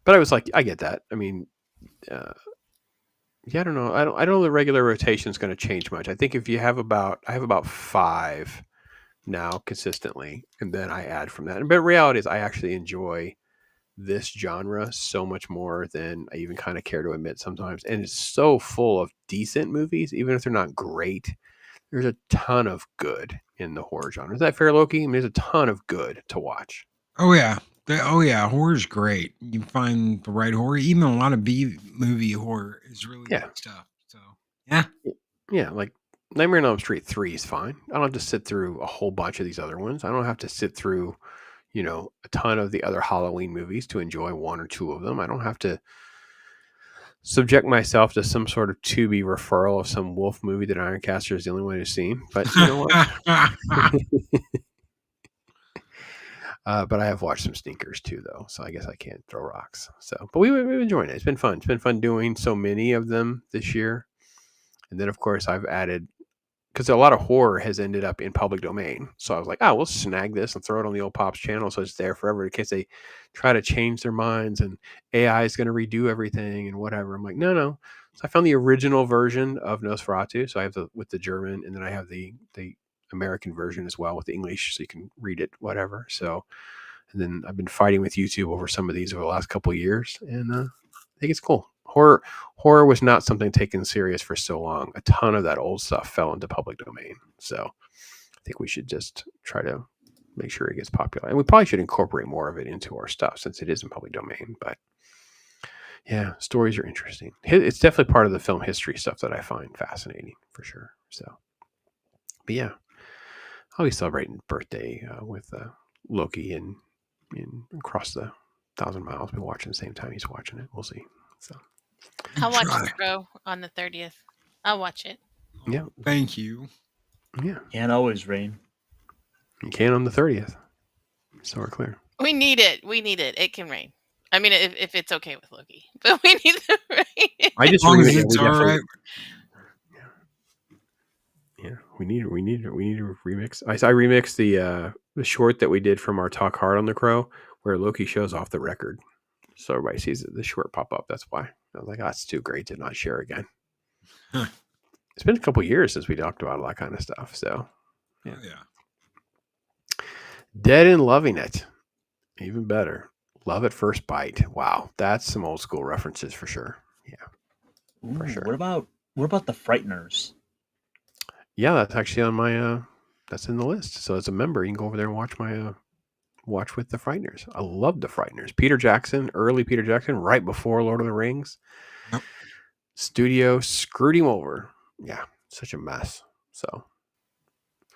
but I was like, I get that. I mean, I don't know. I don't know the regular rotation is going to change much. I think if you have I have about 5 now consistently, and then I add from that. But reality is I actually enjoy this genre so much more than I even kind of care to admit sometimes. And it's so full of decent movies, even if they're not great. There's a ton of good in the horror genre. Is that fair, Loki? I mean, there's a ton of good to watch. Oh yeah. Horror's great. You find the right horror. Even a lot of B movie horror is really good stuff. So yeah, like Nightmare on Elm Street 3 is fine. I don't have to sit through a whole bunch of these other ones. I don't have to sit through, a ton of the other Halloween movies to enjoy 1 or 2 of them. I don't have to subject myself to some sort of to-be referral of some wolf movie that Ironcaster is the only one who's seen. But you know what? But I have watched some stinkers too, though, so I guess I can't throw rocks. So, but we've been enjoying it. It's been fun. It's been fun doing so many of them this year. And then, of course, I've added, because a lot of horror has ended up in public domain. So I was like, we'll snag this and throw it on the old Pops channel so it's there forever in case they try to change their minds and AI is going to redo everything and whatever. I'm like, no. So I found the original version of Nosferatu. So I have with the German, and then I have the American version as well with the English, so you can read it, whatever. So And then I've been fighting with YouTube over some of these over the last couple of years, and I think it's cool. Horror was not something taken serious for so long. A ton of that old stuff fell into public domain. So I think we should just try to make sure it gets popular. And we probably should incorporate more of it into our stuff since it is in public domain. But yeah, stories are interesting. It's definitely part of the film history stuff that I find fascinating for sure. So, but yeah, I'll be celebrating birthday with Loki and across the 1,000 miles. We're watching the same time he's watching it. We'll see. So I'll watch it, bro, on the 30th. I'll watch it. Yeah. Thank you. Yeah. Can't always rain. You can on the 30th. So we're clear. We need it. We need it. It can rain. I mean, if it's okay with Loki, but we need the rain. I just As long as remix- it's we all definitely- right. Yeah, we need to remix. I remixed the short that we did from our Talk Hard on the Crow, where Loki shows off the record, so everybody sees the short pop up. That's why I was like, oh, that's too great to not share again. Huh. It's been a couple years since we talked about all that kind of stuff. So Yeah. Dead and Loving It, even better. Love at First Bite. Wow, that's some old school references for sure. Yeah, for sure. What about the Frighteners? Yeah, that's actually on my that's in the list. So as a member, you can go over there and watch my watch with the Frighteners. I love the Frighteners. Peter Jackson, early Peter Jackson, right before Lord of the Rings. Yep. Studio screwed him over. Yeah, such a mess. So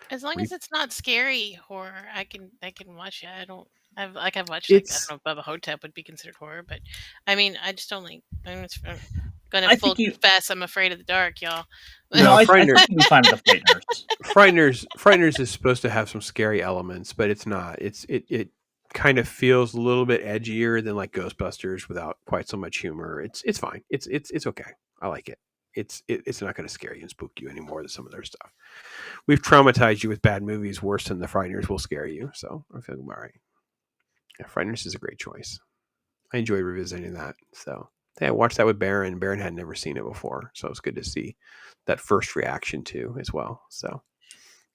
As long as it's not scary horror, I can watch it. I've watched It's- I don't know if Bubba Hotep would be considered horror, but I mean I just don't like. I'm gonna I full think you- confess I'm afraid of the dark, y'all. No, I Frighteners- think you find the Frighteners. Frighteners is supposed to have some scary elements, but it's not. It kind of feels a little bit edgier than like Ghostbusters without quite so much humor. It's fine. It's okay. I like it. It's not going to scare you and spook you anymore than some of their stuff. We've traumatized you with bad movies worse than the Frighteners will scare you. So I feel all right. Yeah, Frighteners is a great choice. I enjoy revisiting that. So yeah, I watched that with Baron. Baron had never seen it before, so it's good to see that first reaction too as well. So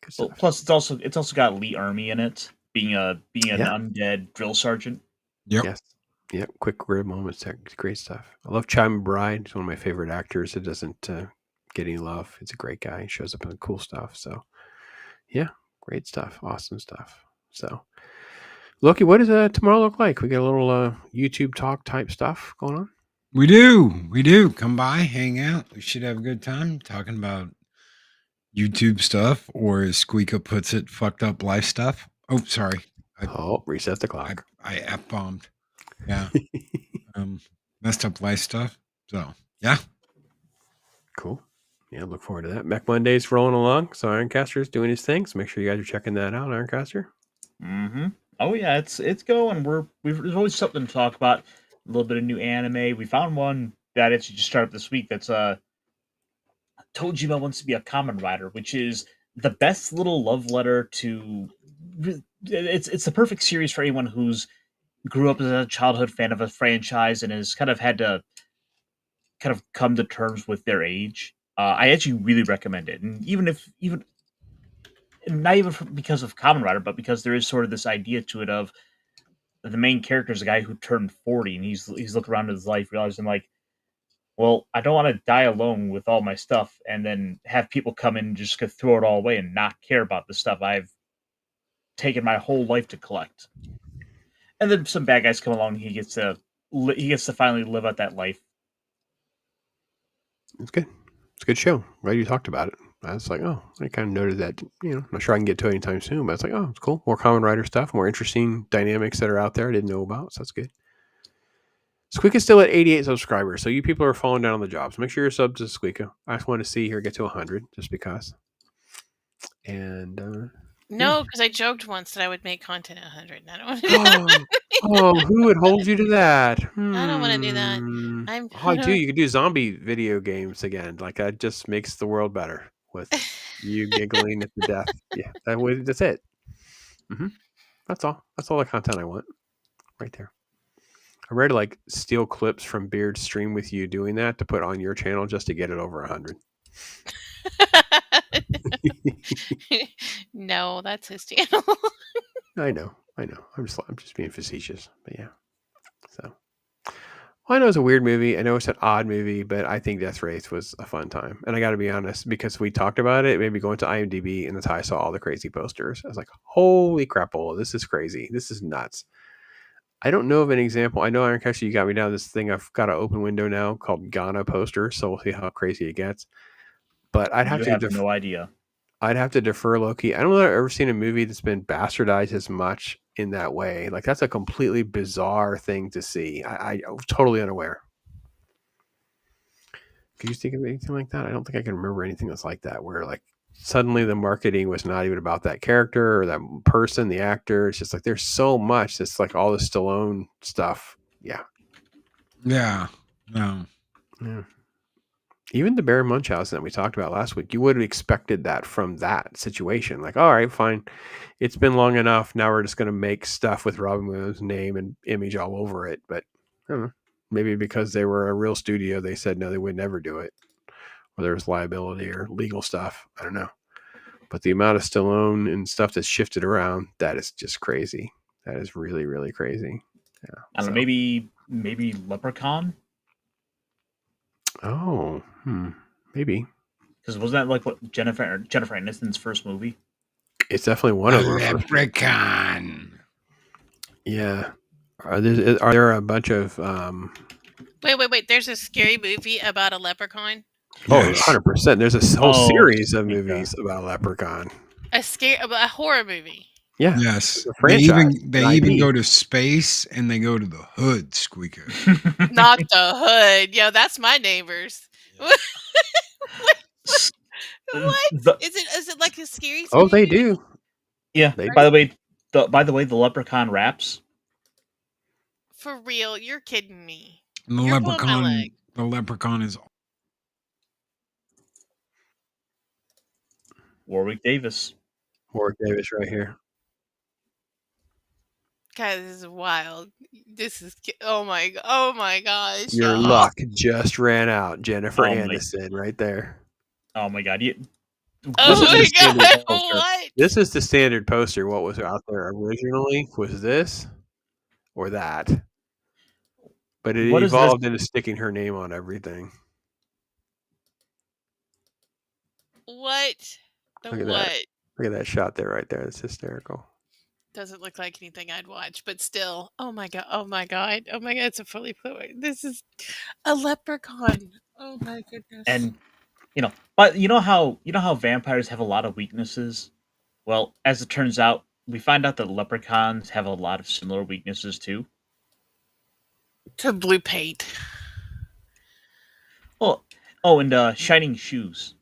good Well, stuff. plus it's also got Lee Ermey in it, being an undead drill sergeant. Yep. Yes. Yep. Quick grid moments. Great stuff. I love Chai McBride. He's one of my favorite actors. It doesn't get any love. He's a great guy. He shows up in cool stuff. So yeah, great stuff. Awesome stuff. So Loki, what does tomorrow look like? We got a little YouTube talk type stuff going on. We do. Come by, hang out. We should have a good time talking about YouTube stuff, or as Squeeka puts it, fucked up life stuff. Oh, sorry. Reset the clock. I F-bombed. Yeah. Messed up life stuff. So, yeah. Cool. Yeah, look forward to that. Mech Monday's rolling along. So Ironcaster's doing his thing. So make sure you guys are checking that out, Ironcaster. Mm-hmm. Oh yeah, it's going. There's always something to talk about. A little bit of new anime. We found one that actually just started this week. That's Tojima Wants to Be a Kamen Rider, which is the best little love letter to. It's the perfect series for anyone who's grew up as a childhood fan of a franchise and has kind of had to kind of come to terms with their age. I actually really recommend it, and not even because of Kamen Rider, but because there is sort of this idea to it of the main character is a guy who turned 40, and he's looking around at his life, realizing like, well, I don't want to die alone with all my stuff, and then have people come in and just throw it all away and not care about the stuff I've taken my whole life to collect. And then some bad guys come along, and he gets to finally live out that life. It's good. It's a good show. Right, you talked about it. I was like, oh, I kind of noted that. I'm not sure I can get to it anytime soon, but it's like, oh, it's cool. More Kamen Rider stuff, more interesting dynamics that are out there I didn't know about. So that's good. Squeeka's still at 88 subscribers, so you people are falling down on the jobs. Make sure you're subbed to Squeeka. I just want to see her get to 100, just because. And No, because I joked once that I would make content at 100. And I don't want to do that. who would hold you to that? I don't want to do that. I do. You could do zombie video games again. Like that just makes the world better with you giggling at the death. Yeah, that's it. Mm-hmm. That's all. That's all the content I want. Right there. I'm ready to like steal clips from Beard's stream with you doing that to put on your channel just to get it over 100. No, that's his channel. I know. I know. I'm just being facetious, but yeah. So, well, I know it's a weird movie. I know it's an odd movie, but I think Death Race was a fun time. And I got to be honest, because we talked about it, maybe going to IMDb, and that's how I saw all the crazy posters. I was like, "Holy crapola! This is crazy. This is nuts." I don't know of an example. I know, Ironcaster, you got me down this thing. I've got an open window now called Ghana poster, so we'll see how crazy it gets. But I'd have no idea. I'd have to defer Loki. I don't know that I've ever seen a movie that's been bastardized as much in that way. Like, that's a completely bizarre thing to see. I was totally unaware. Could you think of anything like that? I don't think I can remember anything that's like that, where like suddenly the marketing was not even about that character or that person, the actor. It's just like there's so much that's like all the Stallone stuff. Yeah. Yeah. No. Yeah. Even the Bear Munchausen that we talked about last week, you would have expected that from that situation. Like, all right, fine. It's been long enough. Now we're just going to make stuff with Robin Williams' name and image all over it. But I don't know. Maybe because they were a real studio, they said no, they would never do it. Or there was liability or legal stuff. I don't know. But the amount of Stallone and stuff that's shifted around, that is just crazy. That is really, really crazy. Yeah. I don't know, maybe Leprechaun? Oh, maybe. Because wasn't that like what Jennifer Aniston's first movie? It's definitely one of them. Leprechaun. Yeah. Are there a bunch of Wait. There's a scary movie about a leprechaun. Oh, 100%. There's a whole series of movies about Leprechaun. A horror movie. Yeah. Yes. A franchise. They even go to space and they go to the hood, Squeeka. Not the hood. Yo, that's my neighbors. What? Is it like a scary? Oh, they do. Yeah. By the way, the Leprechaun raps. For real, you're kidding me. And the leprechaun is Warwick Davis. Warwick Davis right here. God, this is wild. Oh my gosh. Your y'all. luck just ran out, Jennifer Aniston, right there. Oh my god. Oh my god, what? This is the standard poster. What was out there originally? Was this or that? But it evolved into sticking her name on everything. What? Look at that shot there, right there. That's hysterical. Doesn't look like anything I'd watch, but still. Oh my god. It's a fully fluid. This is a leprechaun. Oh my goodness. And but you know how vampires have a lot of weaknesses? Well, as it turns out, we find out that leprechauns have a lot of similar weaknesses too. To blue paint. And shining shoes.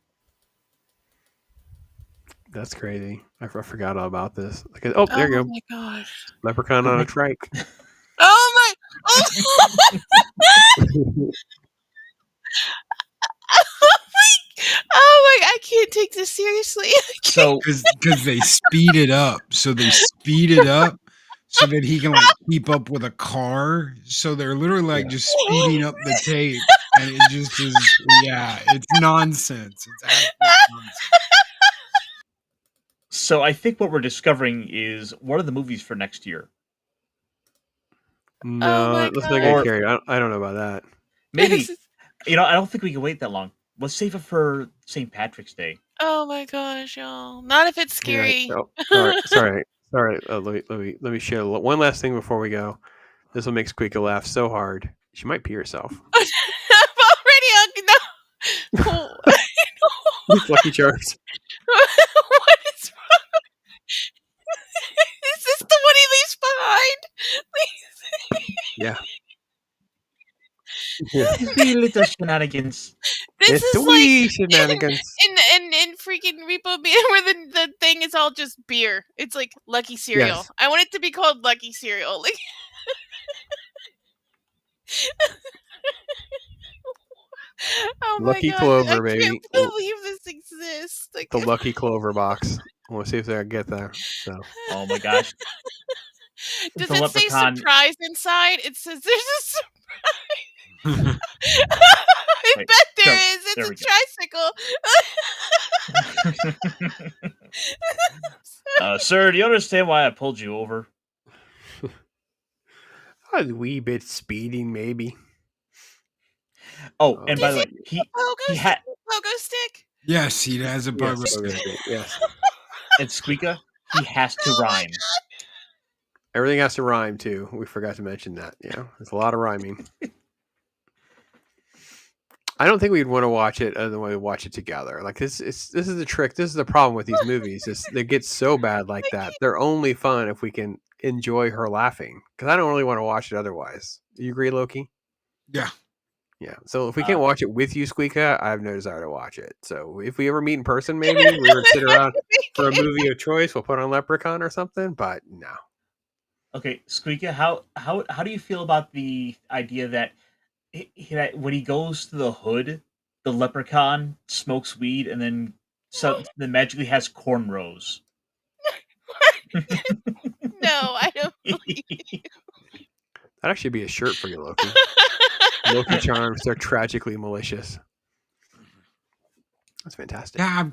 That's crazy. I forgot all about this. There you go. Oh my gosh. Leprechaun on a trike. Oh my! Oh my! I can't take this seriously. So because they speed it up, so that he can like keep up with a car. So they're literally just speeding up the tape, and it just is. Yeah, it's nonsense. It's absolute nonsense. So I think what we're discovering is what are the movies for next year? No, let's not get carried. I don't know about that. Maybe I don't think we can wait that long. Let's save it for St. Patrick's Day. Oh my gosh, y'all! Not if it's scary. Yeah, no, sorry. Let me share one last thing before we go. This will make Squeeka laugh so hard she might pee herself. I'm already no. These Lucky Charms. What is wrong? Is this the one he leaves behind? Yeah. Be little shenanigans. This it's is wee like shenanigans. in freaking Repo Man where the thing is all just beer. It's like Lucky Cereal. Yes. I want it to be called Lucky Cereal. Like oh my Lucky God, Clover, I baby. can't believe this exists. Like, The Lucky Clover box. We'll see if they can get there. So. Oh my gosh. Does The it leprechaun- say surprise inside? It says there's a surprise. I Wait, bet there so, is. there It's we a tricycle. Sir, do you understand why I pulled you over? A wee bit speeding, maybe. Oh, and by the way, he had Pogo stick. Yes, he has a pogo pogo stick. stick, yes. and Squeeka, he has to rhyme. Everything has to rhyme too. We forgot to mention that. Yeah, there's a lot of rhyming. I don't think we'd want to watch it other than we watch it together. Like this is the trick. This is the problem with these movies. Is they get so bad like that. They're only fun if we can enjoy her laughing. Because I don't really want to watch it otherwise. Do you agree, Loki? Yeah. Yeah. So if we can't watch it with you, Squeeka, I have no desire to watch it. So if we ever meet in person, maybe we would sit around for a movie of choice. We'll put on Leprechaun or something. But no. Okay, Squeeka, how do you feel about the idea that when he goes to the hood, the leprechaun smokes weed and then magically has cornrows? No, I don't believe you. That'd actually be a shirt for you, Loki. Loki charms, they're tragically malicious. That's fantastic. Yeah, I've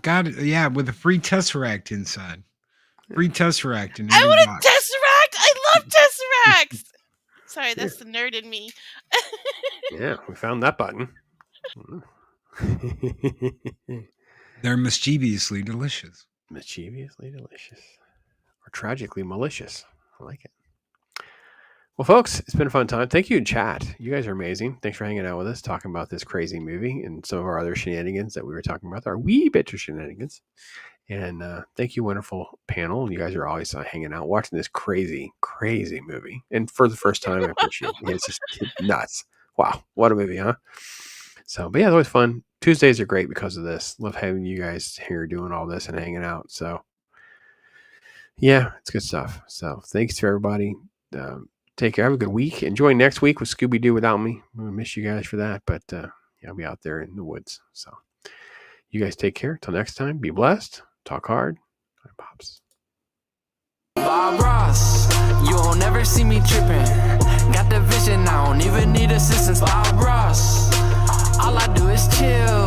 got it. Yeah, with a free Tesseract inside. Free Tesseract. I want a Tesseract. I love Tesseracts. Sorry, that's the nerd in me. Yeah, we found that button. They're mischievously delicious. Mischievously delicious. Or tragically malicious. I like it. Well, folks, it's been a fun time. Thank you in chat. You guys are amazing. Thanks for hanging out with us, talking about this crazy movie and some of our other shenanigans that we were talking about, our wee bit of shenanigans. And thank you, wonderful panel. You guys are always hanging out, watching this crazy, crazy movie. And for the first time, I appreciate it. It's just nuts. Wow, what a movie, huh? So, but yeah, it's always fun. Tuesdays are great because of this. Love having you guys here doing all this and hanging out. So, yeah, it's good stuff. So, thanks to everybody. Take care. Have a good week. Enjoy next week with Scooby-Doo without me. I'm going to miss you guys for that. But yeah, I'll be out there in the woods. So, you guys take care. Till next time, be blessed. Talk hard. I'm Pops. Bob Ross, you'll never see me tripping. Got the vision, I don't even need assistance. Bob Ross, all I do is chill.